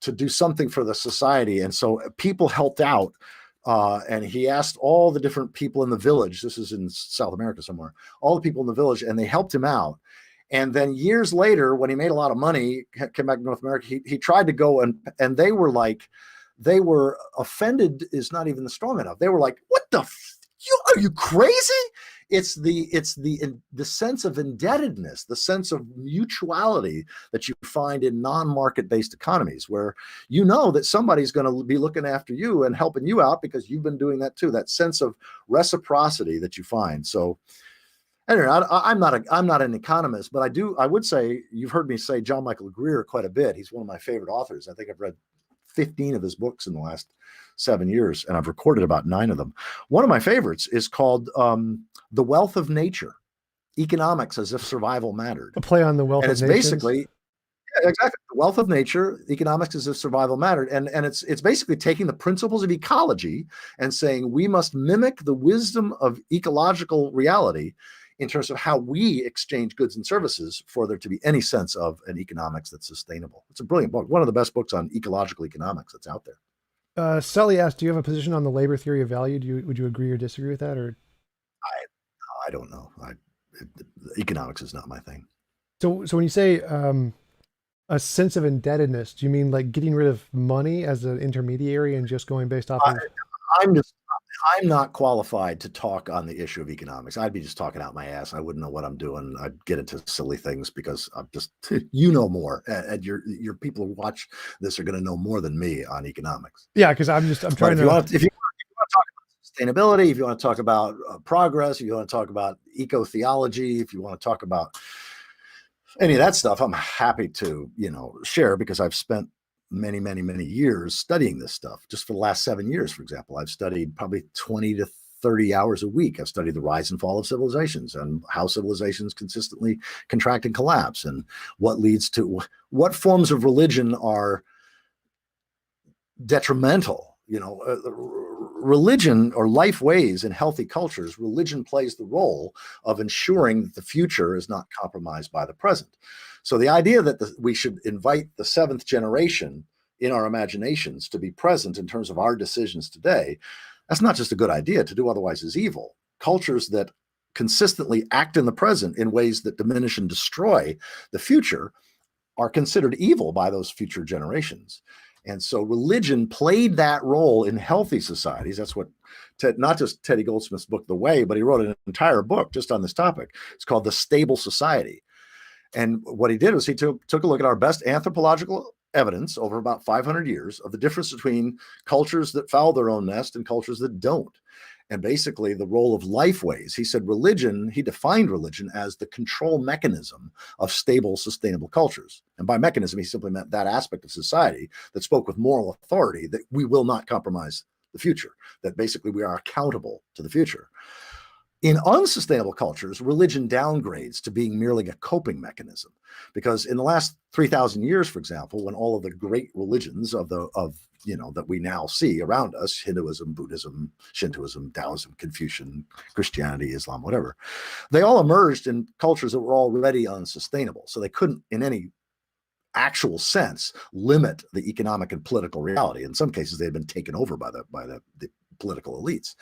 do something for the society, and so people helped out. And he asked all the different people in the village. This is in South America somewhere. All the people in the village, and they helped him out. And then years later, when he made a lot of money, came back to North America, he tried to go, and they were like, they were offended is not even strong enough. They were like, "What the? Are you crazy?" It's the sense of indebtedness, the sense of mutuality that you find in non-market based economies, where you know that somebody's going to be looking after you and helping you out because you've been doing that too. That sense of reciprocity that you find. So. Anyway, I'm not an economist, but I would say, you've heard me say John Michael Greer quite a bit. He's one of my favorite authors. I think I've read 15 of his books in the last 7 years, and I've recorded about 9 of them. One of my favorites is called The Wealth of Nature, Economics as if Survival Mattered. A play on the wealth and of it's nations. Basically, yeah, exactly, the wealth of nature, economics as if survival mattered. And it's basically taking the principles of ecology and saying we must mimic the wisdom of ecological reality in terms of how we exchange goods and services for there to be any sense of an economics that's sustainable. It's a brilliant book. One of the best books on ecological economics that's out there. Sully asked, do you have a position on the labor theory of value? Would you agree or disagree with that? Or I don't know. Economics is not my thing. So when you say a sense of indebtedness, do you mean like getting rid of money as an intermediary and just going based off of? I'm not qualified to talk on the issue of economics. I'd be just talking out my ass. I wouldn't know what I'm doing. I'd get into silly things because I'm just, know more, and your people who watch this are going to know more than me on economics. Yeah, because I'm trying to. If you want to talk about sustainability, if you want to talk about progress, if you want to talk about eco-theology, if you want to talk about any of that stuff, I'm happy to share, because I've spent many, many, many years studying this stuff. Just for the last 7 years, for example, I've studied probably 20 to 30 hours a week. I've studied the rise and fall of civilizations and how civilizations consistently contract and collapse, and what leads to what forms of religion are detrimental. Religion, or life ways in healthy cultures, religion plays the role of ensuring that the future is not compromised by the present. So the idea that we should invite the 7th generation in our imaginations to be present in terms of our decisions today, that's not just a good idea. To do otherwise is evil. Cultures that consistently act in the present in ways that diminish and destroy the future are considered evil by those future generations. And so religion played that role in healthy societies. That's what, not just Teddy Goldsmith's book, The Way, but he wrote an entire book just on this topic. It's called The Stable Society. And what he did was he took a look at our best anthropological evidence over about 500 years of the difference between cultures that foul their own nest and cultures that don't. And basically the role of lifeways. He said he defined religion as the control mechanism of stable, sustainable cultures. And by mechanism, he simply meant that aspect of society that spoke with moral authority that we will not compromise the future, that basically we are accountable to the future. In unsustainable cultures, religion downgrades to being merely a coping mechanism, because in the last 3,000 years, for example, when all of the great religions that we now see around us, Hinduism, Buddhism, Shintoism, Taoism, Confucian, Christianity, Islam, whatever, they all emerged in cultures that were already unsustainable. So they couldn't, in any actual sense, limit the economic and political reality. In some cases, they had been taken over by the political elites.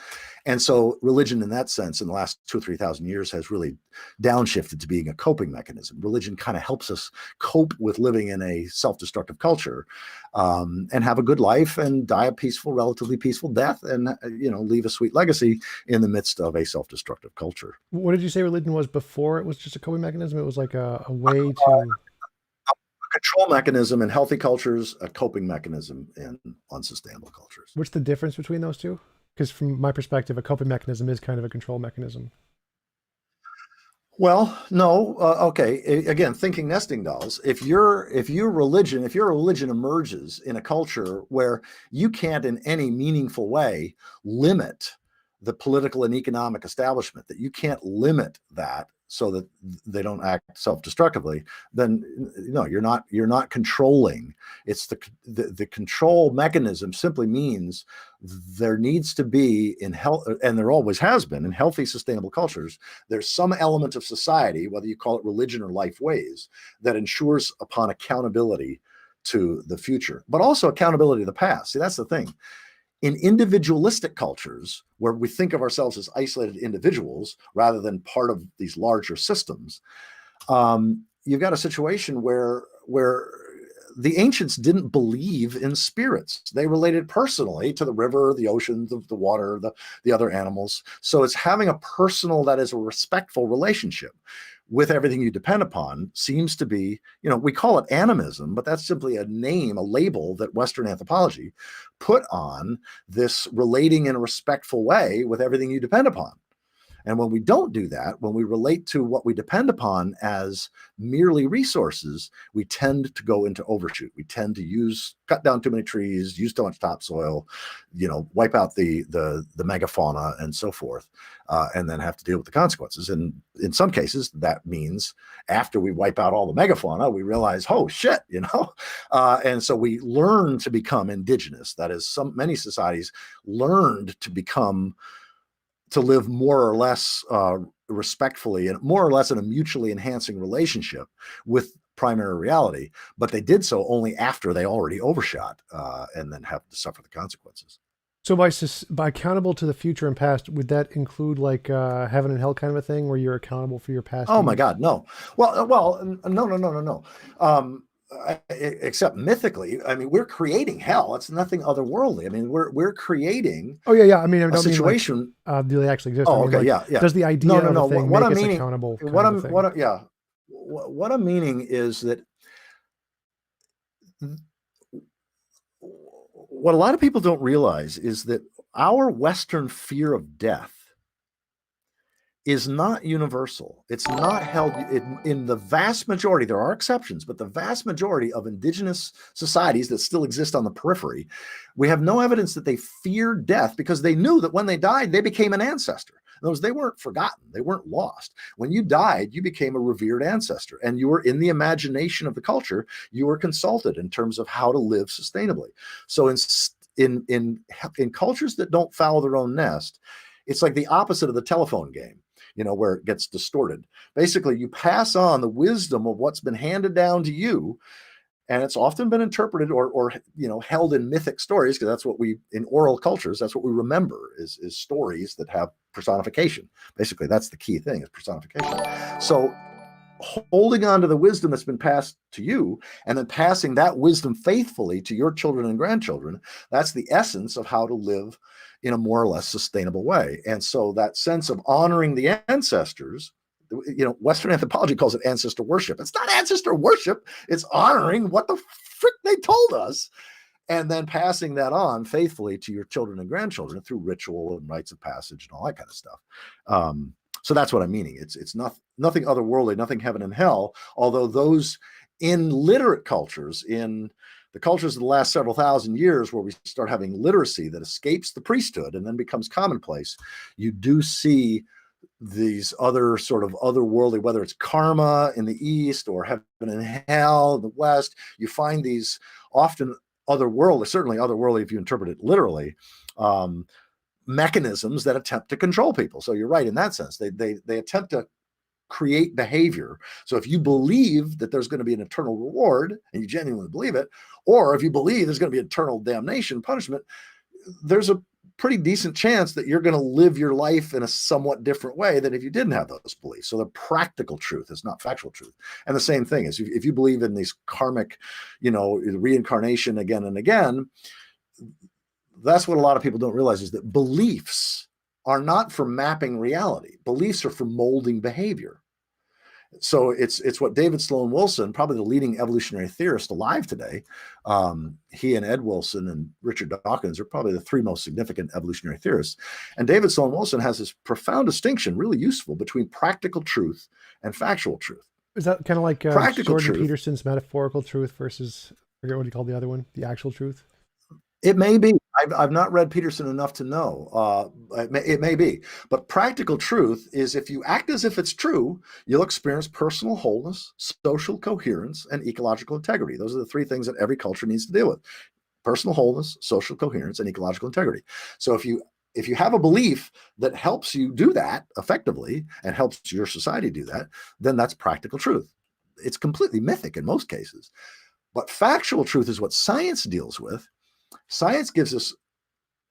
And so religion, in that sense, in the last 2,000 or 3,000 years, has really downshifted to being a coping mechanism. Religion kind of helps us cope with living in a self-destructive culture, and have a good life and die a peaceful, relatively peaceful death, and leave a sweet legacy in the midst of a self-destructive culture. What did you say religion was before it was just a coping mechanism? It was like a way to... control mechanism in healthy cultures, a coping mechanism in unsustainable cultures. What's the difference between those two? Because from my perspective, a coping mechanism is kind of a control mechanism. Well, no. Okay. Again, thinking nesting dolls. If your religion emerges in a culture where you can't in any meaningful way limit the political and economic establishment, that you can't limit that so that they don't act self-destructively, then no, you're not controlling. It's the control mechanism simply means there needs to be in health, and there always has been in healthy, sustainable cultures, there's some element of society, whether you call it religion or life ways, that ensures upon accountability to the future, but also accountability to the past. See, that's the thing. In individualistic cultures, where we think of ourselves as isolated individuals rather than part of these larger systems, you've got a situation where the ancients didn't believe in spirits. They related personally to the river, the ocean, the water, the other animals. So it's having a personal, that is a respectful relationship with everything you depend upon seems to be, we call it animism, but that's simply a name, a label that Western anthropology put on this relating in a respectful way with everything you depend upon. And when we don't do that, when we relate to what we depend upon as merely resources, we tend to go into overshoot. We tend to cut down too many trees, use too much topsoil, wipe out the megafauna and so forth, and then have to deal with the consequences. And in some cases, that means after we wipe out all the megafauna, we realize, oh shit, and so we learn to become indigenous. That is, many societies learned to live more or less respectfully and more or less in a mutually enhancing relationship with primary reality, but they did so only after they already overshot and then have to suffer the consequences. So by accountable to the future and past, would that include like heaven and hell kind of a thing, where you're accountable for your past? Oh my God, no. Well, no. Except mythically, I mean, we're creating hell. It's nothing otherworldly. I mean, we're creating. Oh yeah. I mean, I don't situation. Mean like, do they actually exist? Oh, I mean, okay, like, yeah. Does the idea of the thing what make I'm us meaning, accountable? What I'm meaning is that what a lot of people don't realize is that our Western fear of death is not universal. It's not held in the vast majority. There are exceptions, but the vast majority of indigenous societies that still exist on the periphery, we have no evidence that they feared death because they knew that when they died, they became an ancestor. In other words, they weren't forgotten. They weren't lost. When you died, you became a revered ancestor, and you were in the imagination of the culture. You were consulted in terms of how to live sustainably. So in cultures that don't foul their own nest, it's like the opposite of the telephone game, where it gets distorted. Basically, you pass on the wisdom of what's been handed down to you, and it's often been interpreted or held in mythic stories, because that's what in oral cultures, that's what we remember is stories that have personification. Basically, that's the key thing, is personification. So holding on to the wisdom that's been passed to you and then passing that wisdom faithfully to your children and grandchildren, that's the essence of how to live in a more or less sustainable way. And so that sense of honoring the ancestors, Western anthropology calls it ancestor worship. It's not ancestor worship. It's honoring what the frick they told us, and then passing that on faithfully to your children and grandchildren through ritual and rites of passage and all that kind of stuff. So that's what I'm meaning. It's nothing otherworldly, nothing heaven and hell, although those in literate cultures, in the cultures of the last several thousand years where we start having literacy that escapes the priesthood and then becomes commonplace, you do see these other sort of otherworldly, whether it's karma in the East or heaven and hell in the West, you find these often otherworldly, certainly otherworldly if you interpret it literally, mechanisms that attempt to control people. So you're right in that sense. They attempt to create behavior. So if you believe that there's going to be an eternal reward and you genuinely believe it, or if you believe there's going to be eternal damnation, punishment, there's a pretty decent chance that you're going to live your life in a somewhat different way than if you didn't have those beliefs. So the practical truth is not factual truth. And the same thing is if you believe in these karmic, reincarnation again and again, that's what a lot of people don't realize, is that beliefs are not for mapping reality. Beliefs are for molding behavior. So it's what David Sloan Wilson, probably the leading evolutionary theorist alive today. He and Ed Wilson and Richard Dawkins are probably the three most significant evolutionary theorists. And David Sloan Wilson has this profound distinction, really useful, between practical truth and factual truth. Is that kind of like Practical Jordan truth, Peterson's metaphorical truth versus, I forget what you call the other one, the actual truth? it may be. I've not read Peterson enough to know. It may be. But practical truth is, if you act as if it's true, you'll experience personal wholeness, social coherence, and ecological integrity. Those are the three things that every culture needs to deal with: personal wholeness, social coherence, and ecological integrity. So if you have a belief that helps you do that effectively and helps your society do that, then that's practical truth. It's completely mythic in most cases. But factual truth is what science deals with. Science gives us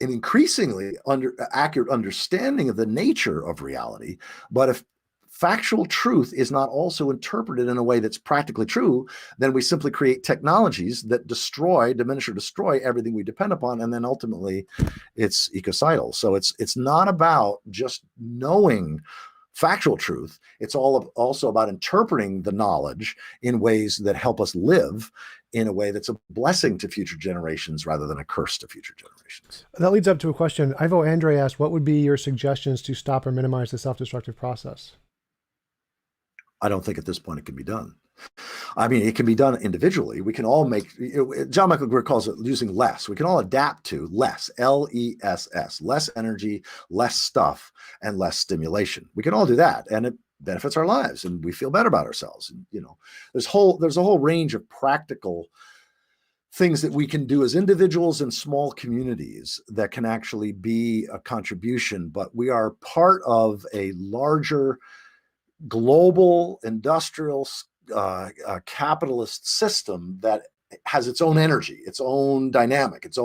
an increasingly accurate understanding of the nature of reality. But if factual truth is not also interpreted in a way that's practically true, then we simply create technologies that destroy, diminish, or destroy everything we depend upon, and then ultimately it's ecocidal. So it's not about just knowing factual truth. It's also about interpreting the knowledge in ways that help us live in a way that's a blessing to future generations rather than a curse to future generations. That leads up to a question. Ivo Andre asked, what would be your suggestions to stop or minimize the self-destructive process? I don't think at this point it can be done. I mean, it can be done individually. We can all make, John Michael Greer calls it using less. We can all adapt to less, Less, less energy, less stuff, and less stimulation. We can all do that, and it benefits our lives, and we feel better about ourselves. And, there's a whole range of practical things that we can do as individuals and small communities that can actually be a contribution. But we are part of a larger global industrial capitalist system that has its own energy, its own dynamic, it's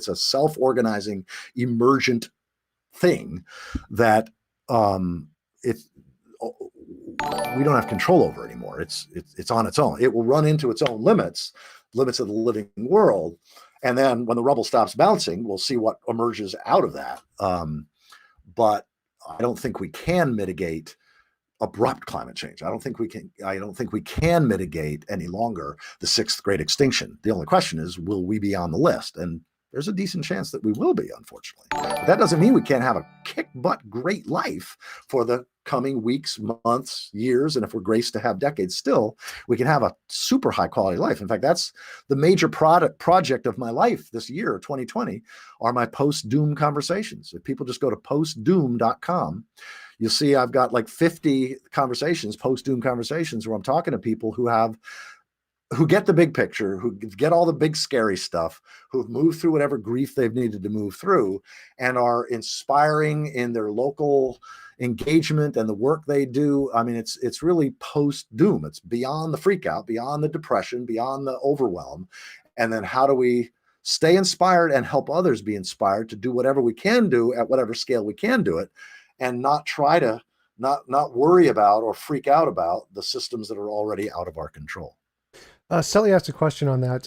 a self-organizing, emergent thing that it we don't have control over anymore. It's on its own. It will run into its own limits of the living world, and then when the rubble stops bouncing, we'll see what emerges out of that. But I don't think we can mitigate abrupt climate change. I don't think we can mitigate any longer the sixth great extinction. The only question is, will we be on the list? And there's a decent chance that we will be, unfortunately. But that doesn't mean we can't have a kick butt great life for the coming weeks, months, years, and if we're graced to have decades still, we can have a super high quality life. In fact, that's the major project of my life this year, 2020, are my post-doom conversations. If people just go to postdoom.com, you'll see I've got like 50 conversations, post-doom conversations, where I'm talking to people who get the big picture, who get all the big scary stuff, who've moved through whatever grief they've needed to move through, and are inspiring in their local engagement and the work they do. I mean, it's really post-doom. It's beyond the freak out, beyond the depression, beyond the overwhelm. And then how do we stay inspired and help others be inspired to do whatever we can do at whatever scale we can do it, and not try to not worry about or freak out about the systems that are already out of our control. Sally asked a question on that.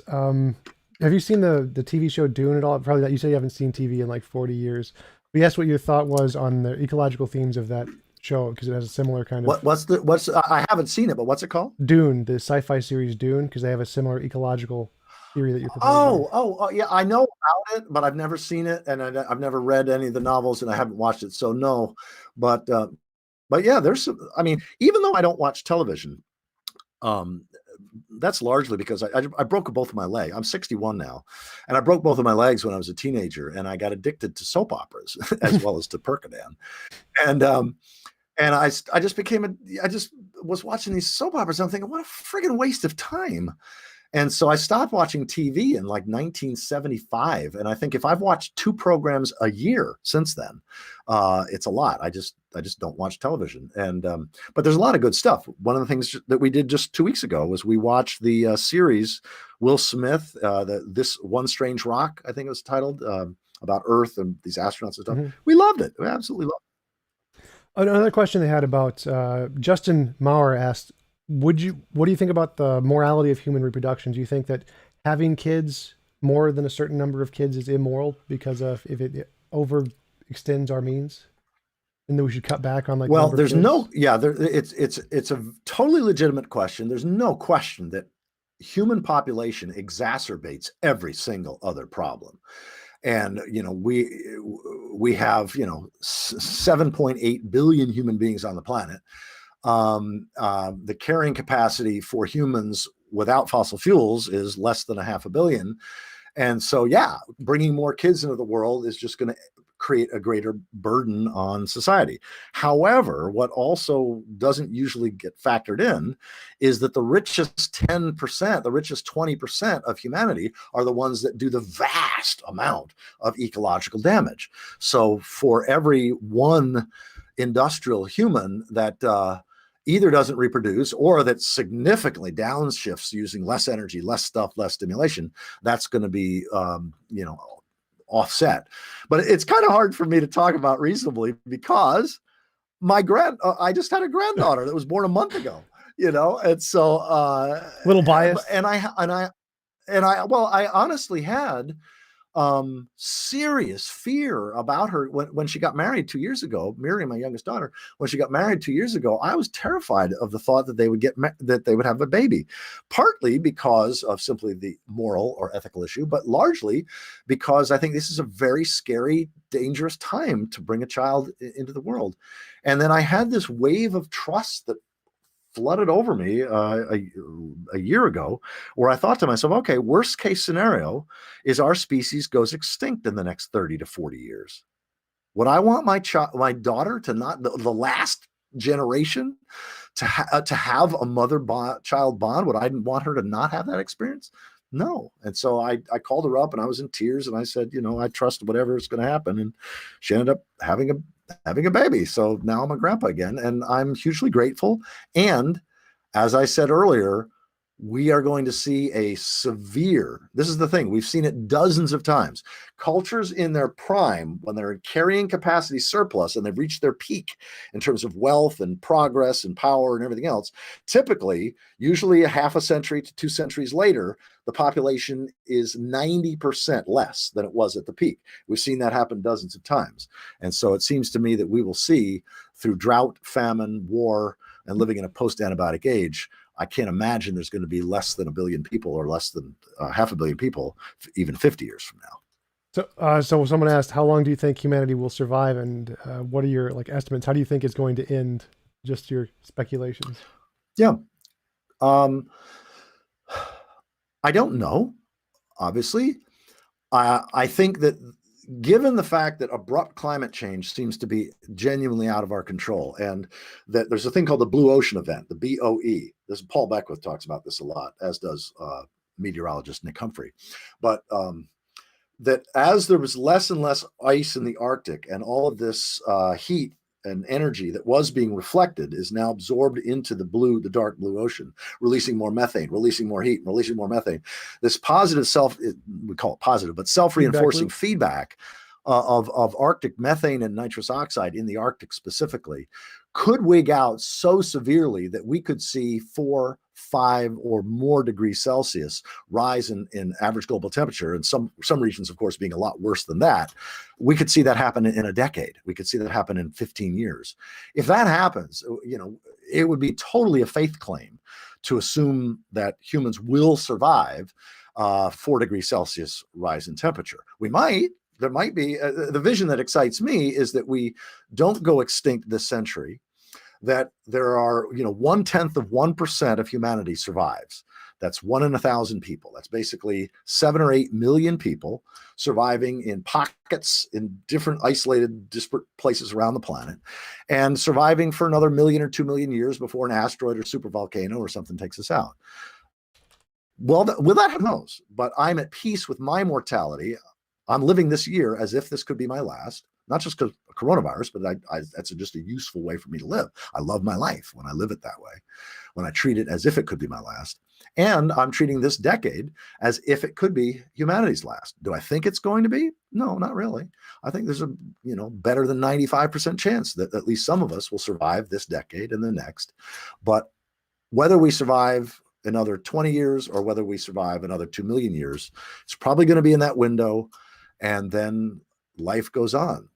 Have you seen the TV show Dune at all? Probably that you say you haven't seen TV in like 40 years. We asked what your thought was on the ecological themes of that show, because it has a similar kind of. I haven't seen it, but what's it called? Dune, the sci-fi series Dune, because they have a similar ecological theory that you're proposing. Oh, yeah, I know about it, but I've never seen it, and I've never read any of the novels, and I haven't watched it, so no. But yeah, there's some. I mean, even though I don't watch television, that's largely because I broke both of my legs. I'm 61 now, and I broke both of my legs when I was a teenager, and I got addicted to soap operas as well as to Percodan, and I just was watching these soap operas, and I'm thinking, what a friggin' waste of time. And so I stopped watching TV in like 1975. And I think if I've watched 2 programs a year since then, it's a lot. I just don't watch television. And but there's a lot of good stuff. One of the things that we did just 2 weeks ago was we watched the series Will Smith, This One Strange Rock, I think it was titled, about Earth and these astronauts and stuff. Mm-hmm. We loved it. We absolutely loved it. Another question they had about Justin Maurer asked, what do you think about the morality of human reproduction? Do you think that having kids, more than a certain number of kids, is immoral because of if it overextends our means? And then we should cut back on like the Well, number of there's kids. no, yeah, it's a totally legitimate question. There's no question that human population exacerbates every single other problem. And we have 7.8 billion human beings on the planet. The carrying capacity for humans without fossil fuels is less than a half a billion. And so, yeah, bringing more kids into the world is just going to create a greater burden on society. However, what also doesn't usually get factored in is that the richest 10%, the richest 20% of humanity are the ones that do the vast amount of ecological damage. So for every one industrial human that either doesn't reproduce or that significantly downshifts using less energy, less stuff, less stimulation, that's going to be, offset. But it's kind of hard for me to talk about reasonably because I just had a granddaughter that was born a month ago, and so, Little biased. well, I honestly had serious fear about her when she got married 2 years ago. Miriam, my youngest daughter, when she got married 2 years ago, I was terrified of the thought that they would have a baby, partly because of simply the moral or ethical issue, but largely because I think this is a very scary, dangerous time to bring a child into the world. And then I had this wave of trust that flooded over me a year ago, where I thought to myself, okay, worst case scenario is our species goes extinct in the next 30 to 40 years. Would I want my daughter to not, the last generation, to have a mother-child bond? Would I want her to not have that experience? No. And so I called her up and I was in tears and I said, I trust whatever is going to happen. And she ended up having a baby. So now I'm a grandpa again, and I'm hugely grateful. And as I said earlier, we are going to see this is the thing, we've seen it dozens of times. Cultures in their prime, when they're in carrying capacity surplus and they've reached their peak in terms of wealth and progress and power and everything else, typically, usually a half a century to 2 centuries later, the population is 90% less than it was at the peak. We've seen that happen dozens of times. And so it seems to me that we will see, through drought, famine, war, and living in a post-antibiotic age, I can't imagine there's going to be less than a billion people or less than half a billion people, even 50 years from now. So someone asked, how long do you think humanity will survive, and what are your estimates? How do you think it's going to end? Just your speculations. Yeah. I don't know, obviously. I think that given the fact that abrupt climate change seems to be genuinely out of our control, and that there's a thing called the blue ocean event, the BOE. Paul Beckwith talks about this a lot, as does meteorologist Nick Humphrey. But that as there was less and less ice in the Arctic, and all of this heat and energy that was being reflected is now absorbed into the dark blue ocean, releasing more methane, releasing more heat, releasing more methane. This positive we call it positive, but self-reinforcing feedback of Arctic methane and nitrous oxide in the Arctic specifically could wig out so severely that we could see 4, 5 or more degrees Celsius rise in average global temperature, and some regions, of course, being a lot worse than that. We could see that happen in a decade. We could see that happen in 15 years. If that happens, it would be totally a faith claim to assume that humans will survive 4 degrees Celsius rise in temperature. There might be, the vision that excites me is that we don't go extinct this century, that there are, 0.1% of humanity survives. That's 1 in 1,000 people. That's basically 7 or 8 million people surviving in pockets in different isolated, disparate places around the planet, and surviving for another 1 million or 2 million years before an asteroid or supervolcano or something takes us out. Well, who knows? But I'm at peace with my mortality. I'm living this year as if this could be my last, not just because of coronavirus, but that's just a useful way for me to live. I love my life when I live it that way, when I treat it as if it could be my last. And I'm treating this decade as if it could be humanity's last. Do I think it's going to be? No, not really. I think there's a better than 95% chance that at least some of us will survive this decade and the next. But whether we survive another 20 years or whether we survive another 2 million years, it's probably going to be in that window. And then life goes on.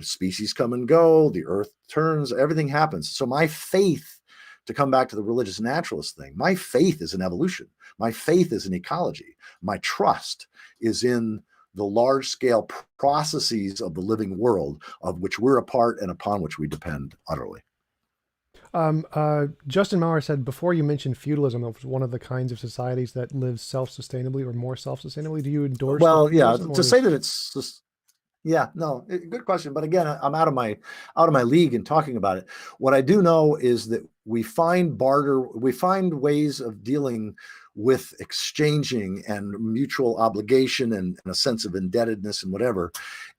Species come and go, the earth turns, everything happens. So my faith, to come back to the religious naturalist thing, my faith is in evolution. My faith is in ecology. My trust is in the large scale processes of the living world of which we're a part and upon which we depend utterly. Justin Maurer said before you mentioned feudalism, that was one of the kinds of societies that lives self-sustainably or more self-sustainably. Do you endorse the Well, yeah, feudalism, to or say is that it's just, yeah, no, good question. But again, I'm out of my league in talking about it. What I do know is that we find barter, we find ways of dealing with exchanging and mutual obligation and a sense of indebtedness and whatever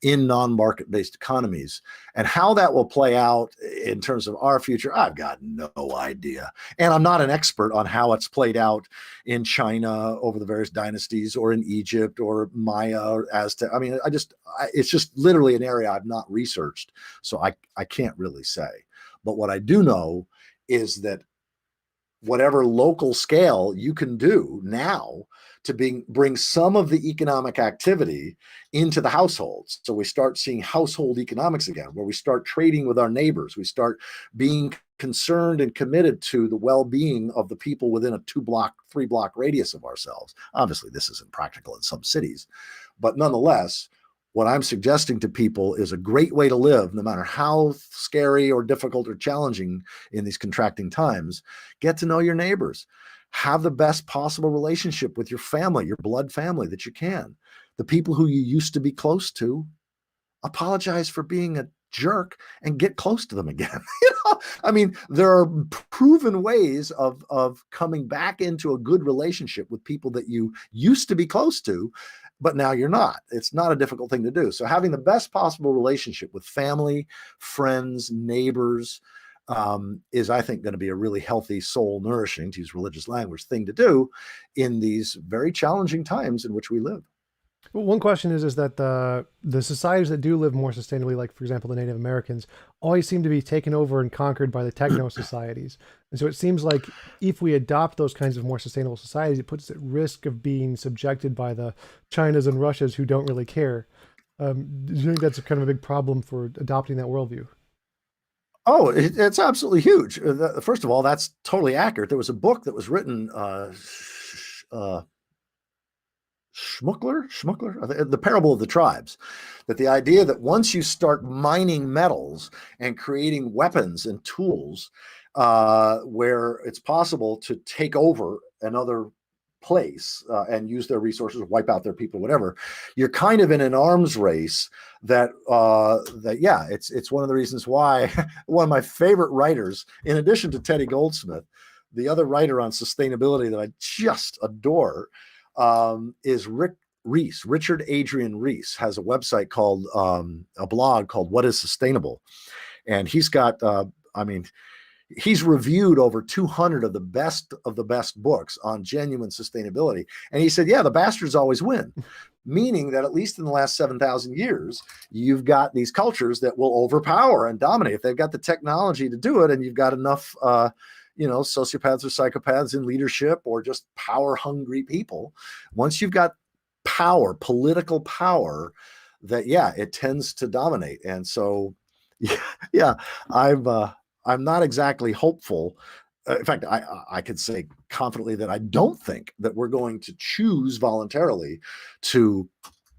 in non-market based economies. And how that will play out in terms of our future, I've got no idea. And I'm not an expert on how it's played out in China over the various dynasties, or in Egypt or Maya or Aztec. I mean, it's just literally an area I've not researched. So I can't really say. But what I do know is that whatever local scale you can do now to bring some of the economic activity into the households. So we start seeing household economics again, where we start trading with our neighbors. We start being concerned and committed to the well-being of the people within a 2-block, 3-block radius of ourselves. Obviously, this isn't practical in some cities, but nonetheless, what I'm suggesting to people is a great way to live, no matter how scary or difficult or challenging in these contracting times. Get to know your neighbors. Have the best possible relationship with your family, your blood family that you can. The people who you used to be close to, apologize for being a jerk and get close to them again. I mean, there are proven ways of coming back into a good relationship with people that you used to be close to, but now you're not. It's not a difficult thing to do. So having the best possible relationship with family, friends, neighbors, is, I think, going to be a really healthy, soul nourishing, to use religious language, thing to do in these very challenging times in which we live. Well, one question is that the societies that do live more sustainably, like for example the Native Americans, always seem to be taken over and conquered by the techno societies. And so it seems like if we adopt those kinds of more sustainable societies, it puts us at risk of being subjected by the Chinas and Russias who don't really care. Do you think that's kind of a big problem for adopting that worldview? Oh, it's absolutely huge. First of all, that's totally accurate. There was a book that was written, Schmuckler, the Parable of the Tribes, that the idea that once you start mining metals and creating weapons and tools, where it's possible to take over another place and use their resources, wipe out their people, whatever, you're kind of in an arms race. It's one of the reasons why one of my favorite writers, in addition to Teddy Goldsmith, the other writer on sustainability that I just adore, is Richard Adrian Reese has a website called, a blog called What is Sustainable? And he's got, he's reviewed over 200 of the best books on genuine sustainability. And he said, yeah, the bastards always win, meaning that at least in the last 7,000 years, you've got these cultures that will overpower and dominate. If they've got the technology to do it, and you've got enough, sociopaths or psychopaths in leadership, or just power hungry people, once you've got power, political power, that, it tends to dominate. And so, I'm not exactly hopeful. In fact, I could say confidently that I don't think that we're going to choose voluntarily to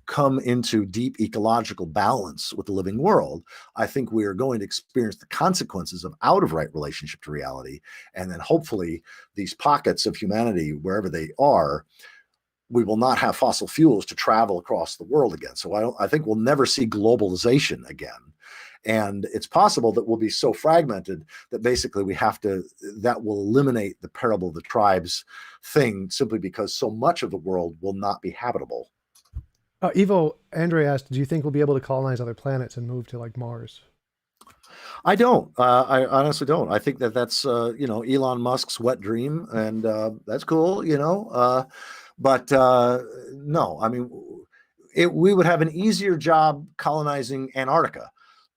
come into deep ecological balance with the living world. I think we are going to experience the consequences of out of right relationship to reality. And then hopefully these pockets of humanity, wherever they are, we will not have fossil fuels to travel across the world again. So I think we'll never see globalization again. And it's possible that we'll be so fragmented that basically that will eliminate the parable of the tribes thing, simply because so much of the world will not be habitable. Evo Andre asked, do you think we'll be able to colonize other planets and move to like Mars? I don't. I honestly don't. I think that's Elon Musk's wet dream, and that's cool. But no. I mean, we would have an easier job colonizing Antarctica.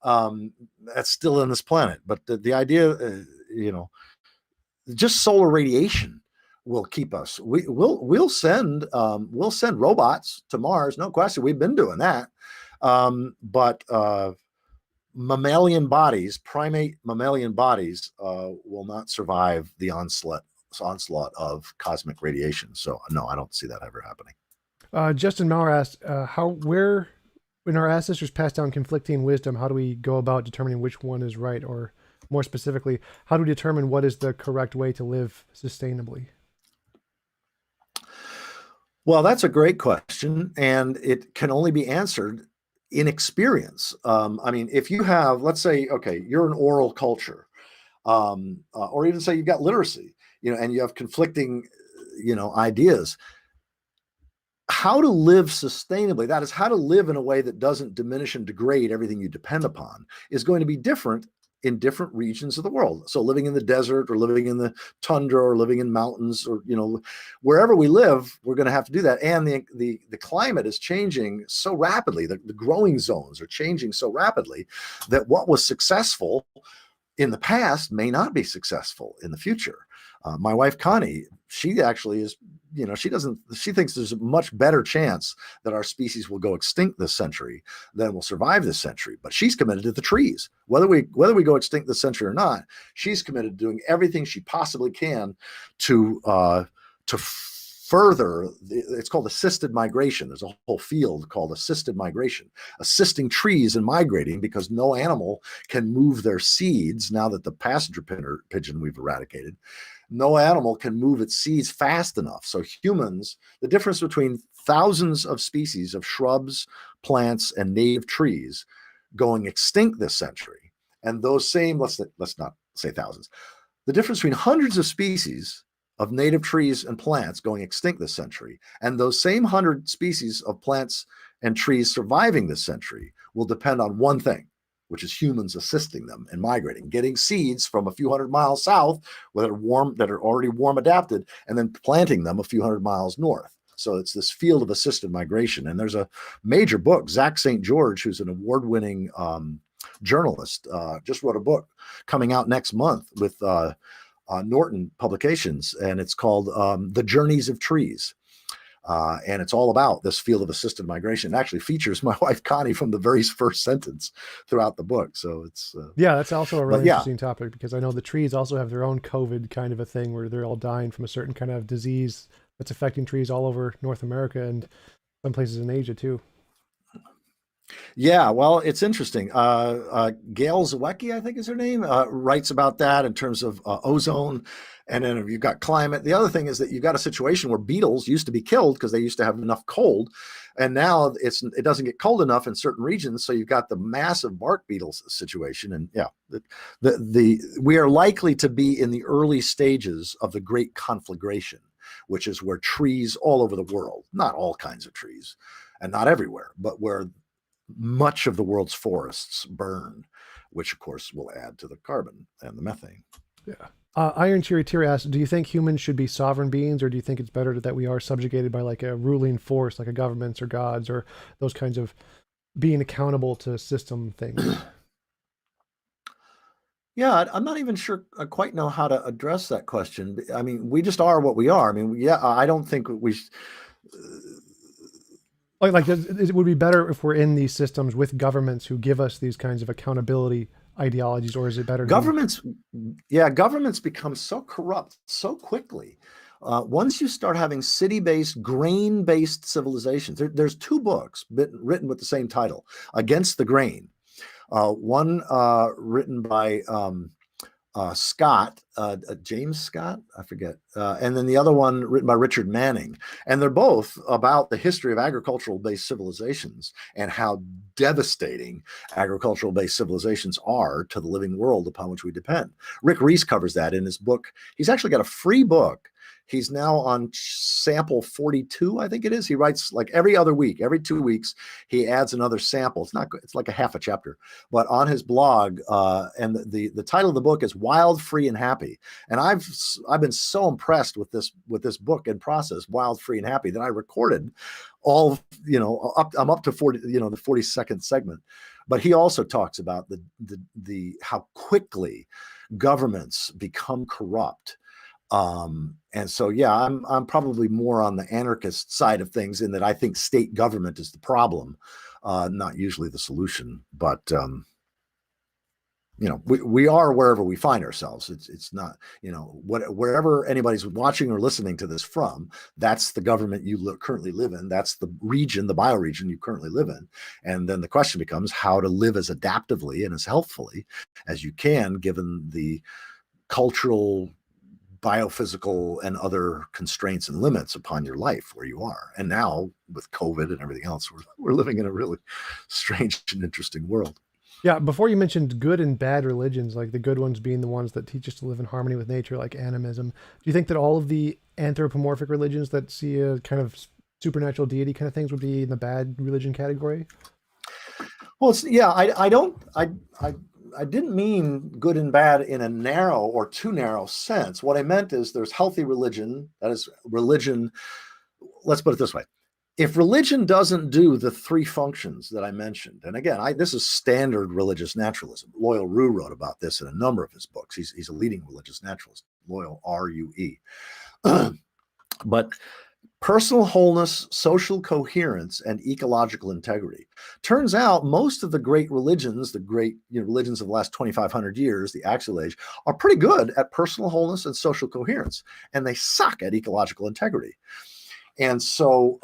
That's still on this planet, but the idea, just solar radiation will keep us. We'll send robots to Mars, no question. We've been doing that. But mammalian bodies, primate mammalian bodies, will not survive the onslaught of cosmic radiation. So no, I don't see that ever happening. Justin Maurer asked, where, when our ancestors passed down conflicting wisdom, how do we go about determining which one is right? Or more specifically, how do we determine what is the correct way to live sustainably? Well, that's a great question, and it can only be answered in experience. I mean, if you have, let's say, okay, you're an oral culture, or even say you've got literacy, and you have conflicting, ideas. How to live sustainably, that is, how to live in a way that doesn't diminish and degrade everything you depend upon, is going to be different in different regions of the world. So living in the desert, or living in the tundra, or living in mountains, or wherever we live, we're going to have to do that. And the climate is changing so rapidly, the growing zones are changing so rapidly, that what was successful in the past may not be successful in the future. My wife Connie, she actually is, she thinks there's a much better chance that our species will go extinct this century than will survive this century. But she's committed to the trees. Whether we go extinct this century or not, she's committed to doing everything she possibly can to further. It's called assisted migration. There's a whole field called assisted migration, assisting trees in migrating, because no animal can move their seeds now that the passenger pigeon we've eradicated. No animal can move its seeds fast enough. So humans, the difference between thousands of species of shrubs, plants, and native trees going extinct this century, and those same, let's not say thousands, the difference between hundreds of species of native trees and plants going extinct this century, and those same 100 species of plants and trees surviving this century, will depend on one thing, which is humans assisting them in migrating, getting seeds from a few hundred miles south that are already warm adapted, and then planting them a few hundred miles north. So it's this field of assisted migration. And there's a major book, Zach St. George, who's an award-winning journalist, just wrote a book coming out next month with Norton Publications, and it's called The Journeys of Trees. And it's all about this field of assisted migration. It actually features my wife Connie from the very first sentence throughout the book. So it's yeah, that's also a really interesting topic, because I know the trees also have their own COVID kind of a thing, where they're all dying from a certain kind of disease that's affecting trees all over North America and some places in Asia too. Yeah, well, it's interesting. Gail Zawecki, I think is her name, writes about that in terms of ozone. And then you've got climate. The other thing is that you've got a situation where beetles used to be killed because they used to have enough cold. And now it doesn't get cold enough in certain regions. So you've got the massive bark beetles situation. And yeah, we are likely to be in the early stages of the great conflagration, which is where trees all over the world, not all kinds of trees and not everywhere, but where much of the world's forests burn, which of course will add to the carbon and the methane. Yeah. Iron Charioteer asks, do you think humans should be sovereign beings, or do you think it's better that we are subjugated by like a ruling force, like a governments or gods, or those kinds of being accountable to system things? Yeah, I'm not even sure I quite know how to address that question. I mean, we just are what we are. I mean, yeah, I don't think we like it would be better if we're in these systems with governments who give us these kinds of accountability ideologies, or is it better governments become so corrupt so quickly. Once you start having city-based, grain-based civilizations, there's two books written with the same title, Against the Grain. One written by Scott, James Scott, I forget. And then the other one written by Richard Manning. And they're both about the history of agricultural-based civilizations and how devastating agricultural-based civilizations are to the living world upon which we depend. Rick Reese covers that in his book. He's actually got a free book. He's now on sample 42, I think it is. He writes like every other week, every 2 weeks, he adds another sample. It's like a half a chapter, but on his blog. And the title of the book is Wild, Free, and Happy. And I've been so impressed with this book and process, Wild, Free, and Happy, that I recorded all, I'm up to 40, the 42nd segment. But he also talks about the how quickly governments become corrupt. And so, yeah, I'm probably more on the anarchist side of things, in that I think state government is the problem. not usually the solution, but we are wherever we find ourselves. It's not, wherever anybody's watching or listening to this from, that's the government you currently live in. That's the region, the bioregion you currently live in. And then the question becomes how to live as adaptively and as healthfully as you can, given the cultural, biophysical, and other constraints and limits upon your life where you are. And now with COVID and everything else, we're living in a really strange and interesting world. Yeah, before you mentioned good and bad religions, like the good ones being the ones that teach us to live in harmony with nature, like animism. Do you think that all of the anthropomorphic religions that see a kind of supernatural deity kind of things would be in the bad religion category? Well, I didn't mean good and bad in a narrow or too narrow sense. What I meant is there's healthy religion, that is religion. Let's put it this way. If religion doesn't do the three functions that I mentioned, and again, this is standard religious naturalism. Loyal Rue wrote about this in a number of his books. He's a leading religious naturalist, Loyal, R-U-E. But personal wholeness, social coherence, and ecological integrity. Turns out most of the great religions, the great religions of the last 2,500 years, the Axial Age, are pretty good at personal wholeness and social coherence, and they suck at ecological integrity. And so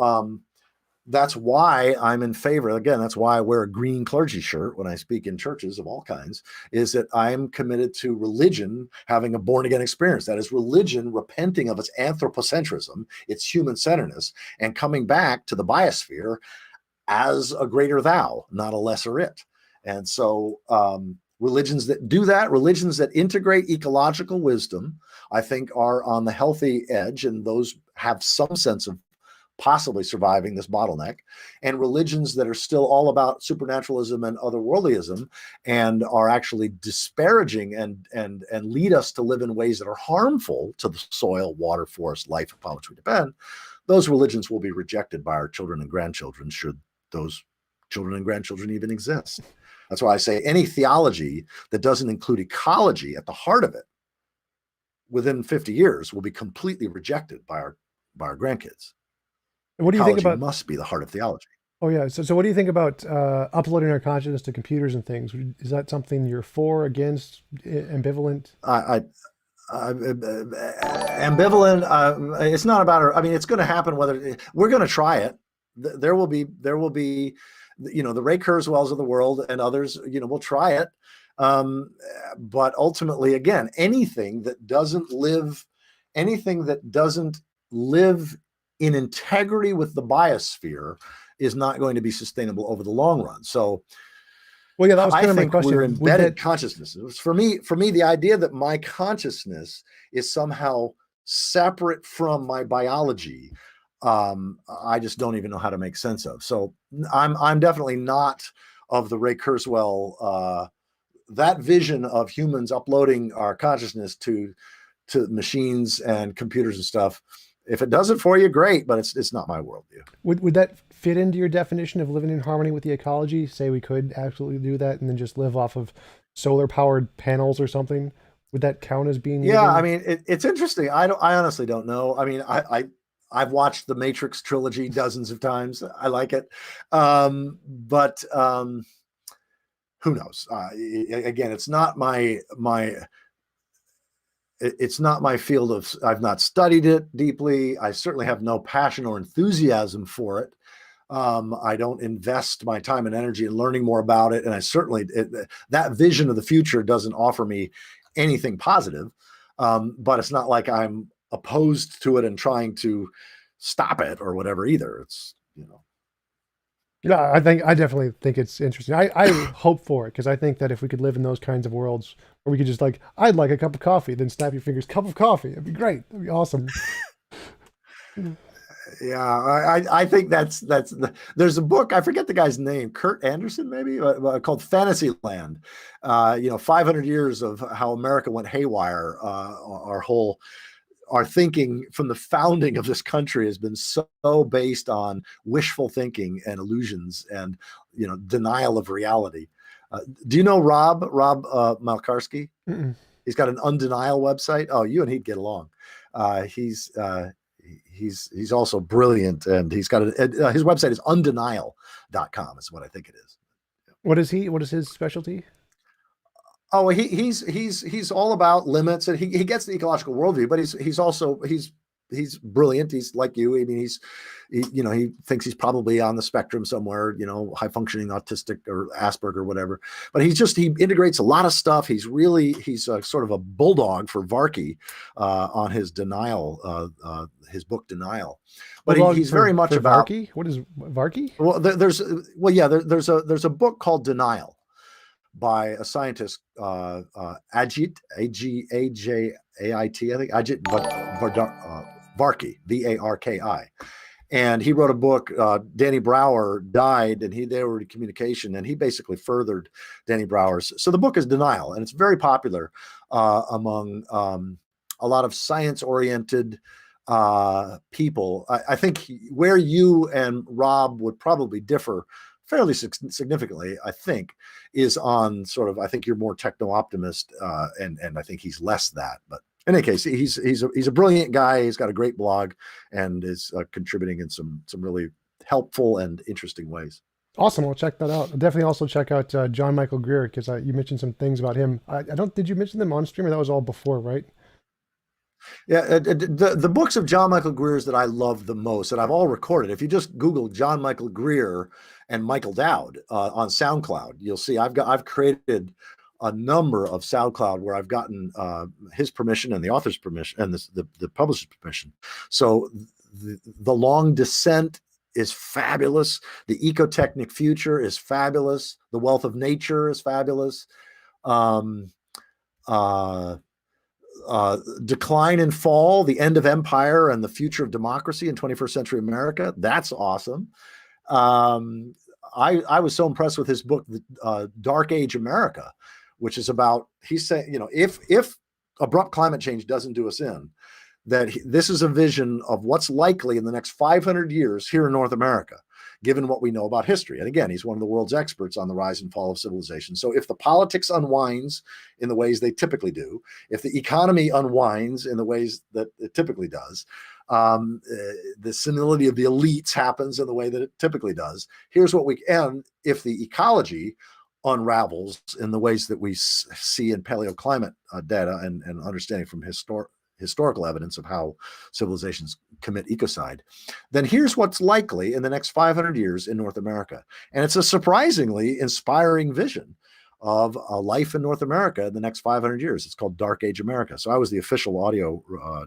that's why I'm in favor. Again, that's why I wear a green clergy shirt when I speak in churches of all kinds, is that I'm committed to religion having a born again experience. That is religion repenting of its anthropocentrism, its human centeredness, and coming back to the biosphere as a greater thou, not a lesser it. And so religions that do that, religions that integrate ecological wisdom, I think are on the healthy edge, and those have some sense of possibly surviving this bottleneck. And religions that are still all about supernaturalism and otherworldlyism and are actually disparaging and lead us to live in ways that are harmful to the soil, water, forest, life upon which we depend, those religions will be rejected by our children and grandchildren, should those children and grandchildren even exist. That's why I say any theology that doesn't include ecology at the heart of it within 50 years will be completely rejected by our grandkids. And what do you think about? Must be the heart of theology. Oh yeah. So what do you think about uploading our consciousness to computers and things? Is that something you're for, against, ambivalent? Ambivalent. It's not about. I mean, it's going to happen. Whether we're going to try it, there will be, the Ray Kurzweils of the world and others. Will try it. But ultimately, again, anything that doesn't live in integrity with the biosphere is not going to be sustainable over the long run. So, well, yeah, that was kind of my question. We're embedded consciousnesses. For me, the idea that my consciousness is somehow separate from my biology, I just don't even know how to make sense of. So I'm definitely not of the Ray Kurzweil, that vision of humans uploading our consciousness to machines and computers and stuff. If it does it for you, great, but it's not my worldview. Would that fit into your definition of living in harmony with the ecology? Say we could absolutely do that and then just live off of solar powered panels or something. Would that count as being? Yeah, I mean, it's interesting. I honestly don't know. I mean, I've watched the Matrix trilogy dozens of times. I like it, but who knows? Again, it's not my. It's not my field of. I've not studied it deeply. I certainly have no passion or enthusiasm for it. I don't invest my time and energy in learning more about it, and I certainly that vision of the future doesn't offer me anything positive. But it's not like I'm opposed to it and trying to stop it or whatever either. It's Yeah, I definitely think it's interesting. I hope for it, because I think that if we could live in those kinds of worlds where we could just I'd like a cup of coffee, then snap your fingers, cup of coffee. It'd be great. It'd be awesome. Yeah, I think that's there's a book, I forget the guy's name, Kurt Anderson maybe, called Fantasyland. 500 years of how America went haywire. Our thinking from the founding of this country has been so based on wishful thinking and illusions and denial of reality. Do you know Rob Malkarski? Mm-mm. He's got an Undenial website. Oh, you and he'd get along. He's he's also brilliant, and he's got his website is undenial.com is what I think it is. What is he? What is his specialty? Oh, he's all about limits, and he gets the ecological worldview, but he's brilliant. He's like you. I mean, he thinks he's probably on the spectrum somewhere, high functioning autistic or Asperger or whatever. But he integrates a lot of stuff. He's a sort of a bulldog for Varkey on his his book Denial. But he's very much about Varkey. What is Varkey? Well, there's a book called Denial by a scientist, Ajit, A-G-A-J-A-I-T, I think, Ajit Varkey, V-A-R-K-I. And he wrote a book. Danny Brower died, and they were in communication, and he basically furthered Danny Brower's. So the book is Denial, and it's very popular among a lot of science-oriented people. I think where you and Rob would probably differ fairly significantly, I think, is on sort of, I think you're more techno-optimist, and I think he's less that. But in any case, he's a brilliant guy. He's got a great blog and is contributing in some really helpful and interesting ways. Awesome. I'll check that out. I'll definitely also check out John Michael Greer, because you mentioned some things about him. Did you mention them on stream, or that was all before, right? Yeah, the books of John Michael Greer's that I love the most, that I've all recorded. If you just Google John Michael Greer and Michael Dowd on SoundCloud, you'll see I've created a number of SoundCloud where I've gotten his permission and the author's permission and the publisher's permission. So the Long Descent is fabulous. The Ecotechnic Future is fabulous. The Wealth of Nature is fabulous. Decline and Fall, The End of Empire and the Future of Democracy in 21st Century America. That's awesome. I was so impressed with his book, Dark Age America, which is about, he's saying, if abrupt climate change doesn't do us in, that this is a vision of what's likely in the next 500 years here in North America, given what we know about history. And again, he's one of the world's experts on the rise and fall of civilization. So if the politics unwinds in the ways they typically do, if the economy unwinds in the ways that it typically does, the senility of the elites happens in the way that it typically does, here's what and if the ecology unravels in the ways that we see in paleoclimate data and understanding from historical evidence of how civilizations commit ecocide, then here's what's likely in the next 500 years in North America. And it's a surprisingly inspiring vision of a life in North America in the next 500 years. It's called Dark Age America. So I was the official audio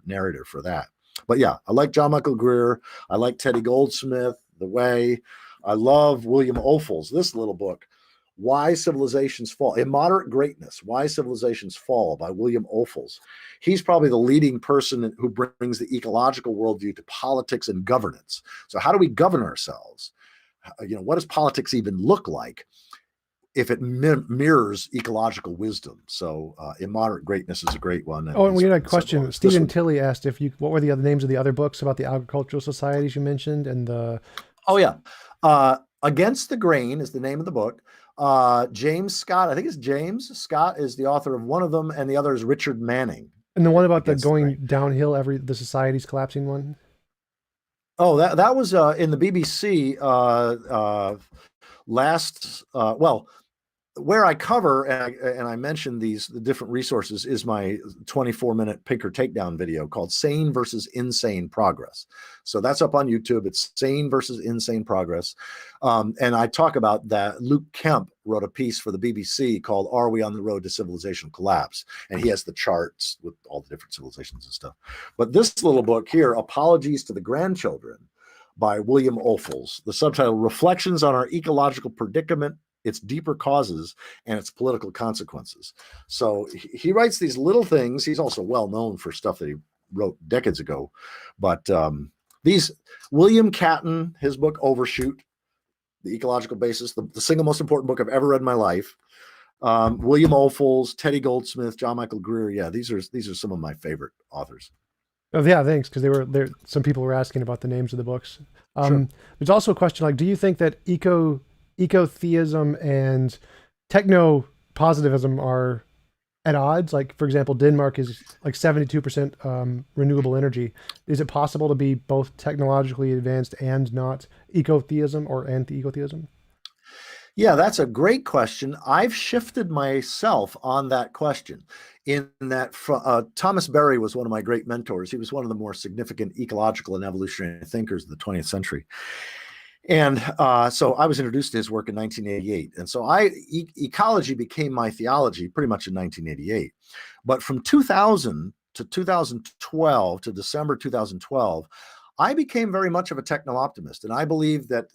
narrator for that. But yeah, I like John Michael Greer. I like Teddy Goldsmith, The Way. I love William Ophuls, this little book, Why Civilizations Fall, Immoderate Greatness, Why Civilizations Fall by William Ophuls. He's probably the leading person who brings the ecological worldview to politics and governance. So how do we govern ourselves? What does politics even look like if it mirrors ecological wisdom? So Immoderate Greatness is a great one. And we had a question. Stephen Tilley asked what were the other names of the other books about the agricultural societies you mentioned and the... Oh, yeah. Against the Grain is the name of the book. James Scott, I think it's James Scott, is the author of one of them, and the other is Richard Manning. And the one about the going downhill, the society's collapsing one? Oh, that was in the BBC where I cover and I mentioned the different resources is my 24-minute Pinker takedown video called Sane versus Insane Progress. So that's up on YouTube. It's Sane versus Insane Progress. And I talk about that. Luke Kemp wrote a piece for the BBC called Are We on the Road to Civilizational Collapse? And he has the charts with all the different civilizations and stuff. But this little book here, Apologies to the Grandchildren by William Ophuls, the subtitle, Reflections on Our Ecological Predicament, Its Deeper Causes, and Its Political Consequences. So he writes these little things. He's also well known for stuff that he wrote decades ago. But these, William Catton, his book Overshoot, The Ecological Basis, the single most important book I've ever read in my life. William Ophuls, Teddy Goldsmith, John Michael Greer. Yeah, these are some of my favorite authors. Oh yeah, thanks. Because some people were asking about the names of the books. Sure. There's also a question do you think that ecotheism and techno-positivism are at odds? Like, for example, Denmark is like 72% renewable energy. Is it possible to be both technologically advanced and not ecotheism or anti-ecotheism? Yeah, that's a great question. I've shifted myself on that question in that Thomas Berry was one of my great mentors. He was one of the more significant ecological and evolutionary thinkers of the 20th century. And so I was introduced to his work in 1988. And so ecology became my theology pretty much in 1988. But from 2000 to 2012 to December 2012, I became very much of a techno optimist, and I believe that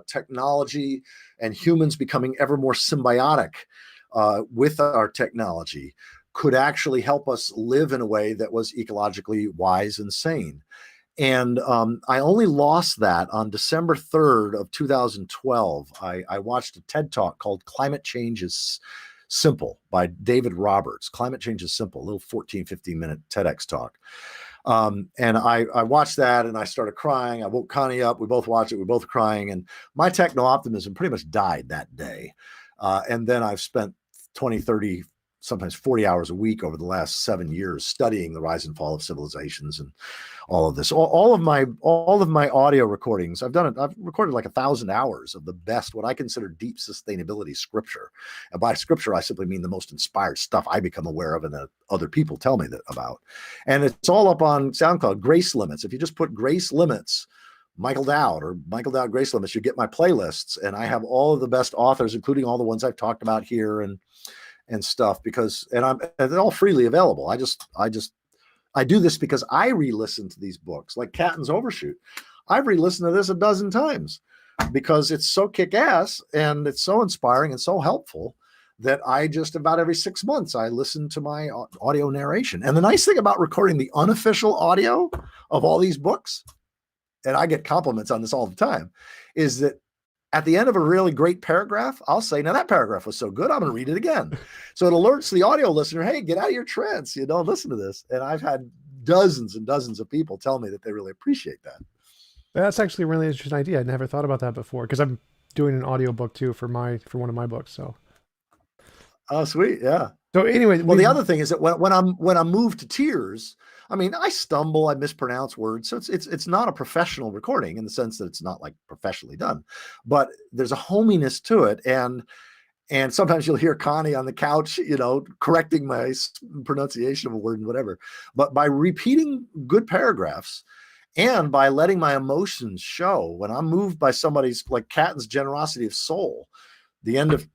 technology and humans becoming ever more symbiotic with our technology could actually help us live in a way that was ecologically wise and sane. And I only lost that on December 3rd of 2012. I watched a TED Talk called Climate Change is Simple by David Roberts. Climate Change is Simple, a little 14, 15-minute TEDx talk. And I watched that and I started crying. I woke Connie up. We both watched it. We were both crying. And my techno optimism pretty much died that day. And then I've spent 20, 30, sometimes 40 hours a week over the last 7 years studying the rise and fall of civilizations and all of this. All of my audio recordings, I've recorded like 1,000 hours of the best, what I consider deep sustainability scripture. And by scripture, I simply mean the most inspired stuff I become aware of and that other people tell me about. And it's all up on SoundCloud. Grace Limits. If you just put Grace Limits, Michael Dowd or Michael Dowd Grace Limits, you get my playlists. And I have all of the best authors, including all the ones I've talked about here and stuff, and they're all freely available. I do this because I re-listen to these books, like Catton's Overshoot. I've re-listened to this a dozen times because it's so kick-ass and it's so inspiring and so helpful that I just about every 6 months I listen to my audio narration. And the nice thing about recording the unofficial audio of all these books, and I get compliments on this all the time, is that at the end of a really great paragraph, I'll say, now that paragraph was so good, I'm going to read it again. So it alerts the audio listener, hey, get out of your trance, listen to this. And I've had dozens and dozens of people tell me that they really appreciate that. That's actually a really interesting idea. I never thought about that before because I'm doing an audiobook too for one of my books. So. Oh, sweet. Yeah. So anyway, well, the other thing is that when I'm moved to tears, I mean, I stumble, I mispronounce words. So it's not a professional recording in the sense that it's not like professionally done, but there's a hominess to it. And sometimes you'll hear Connie on the couch, correcting my pronunciation of a word and whatever. But by repeating good paragraphs and by letting my emotions show, when I'm moved by somebody's, like Catton's generosity of soul,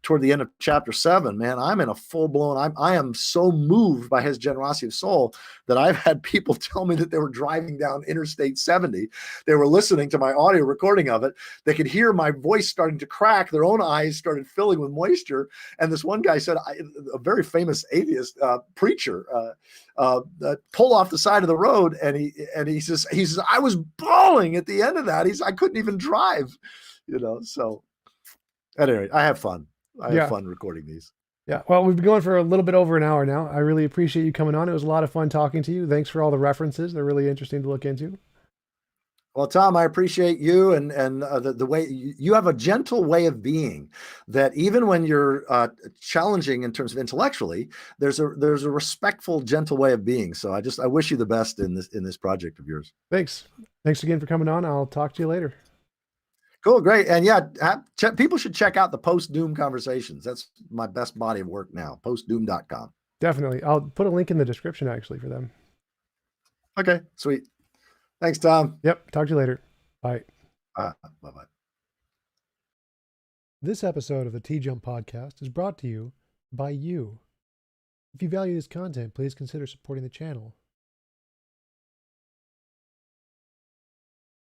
toward the end of chapter 7, man, I'm in a full-blown, I am so moved by his generosity of soul that I've had people tell me that they were driving down Interstate 70. They were listening to my audio recording of it. They could hear my voice starting to crack. Their own eyes started filling with moisture. And this one guy said, a very famous atheist preacher, pull off the side of the road. And he says, I was bawling at the end of that. I couldn't even drive, so. At any rate, I have fun. I have fun recording these. Yeah. Well, we've been going for a little bit over an hour now. I really appreciate you coming on. It was a lot of fun talking to you. Thanks for all the references. They're really interesting to look into. Well, Tom, I appreciate you and the way you have a gentle way of being that even when you're challenging in terms of intellectually, there's a respectful, gentle way of being. So I wish you the best in this project of yours. Thanks. Thanks again for coming on. I'll talk to you later. Cool, great. And yeah, people should check out the Post-Doom Conversations. That's my best body of work now, postdoom.com. Definitely. I'll put a link in the description actually for them. Okay, sweet. Thanks, Tom. Yep. Talk to you later. Bye. Bye-bye. This episode of the TJump podcast is brought to you by you. If you value this content, please consider supporting the channel.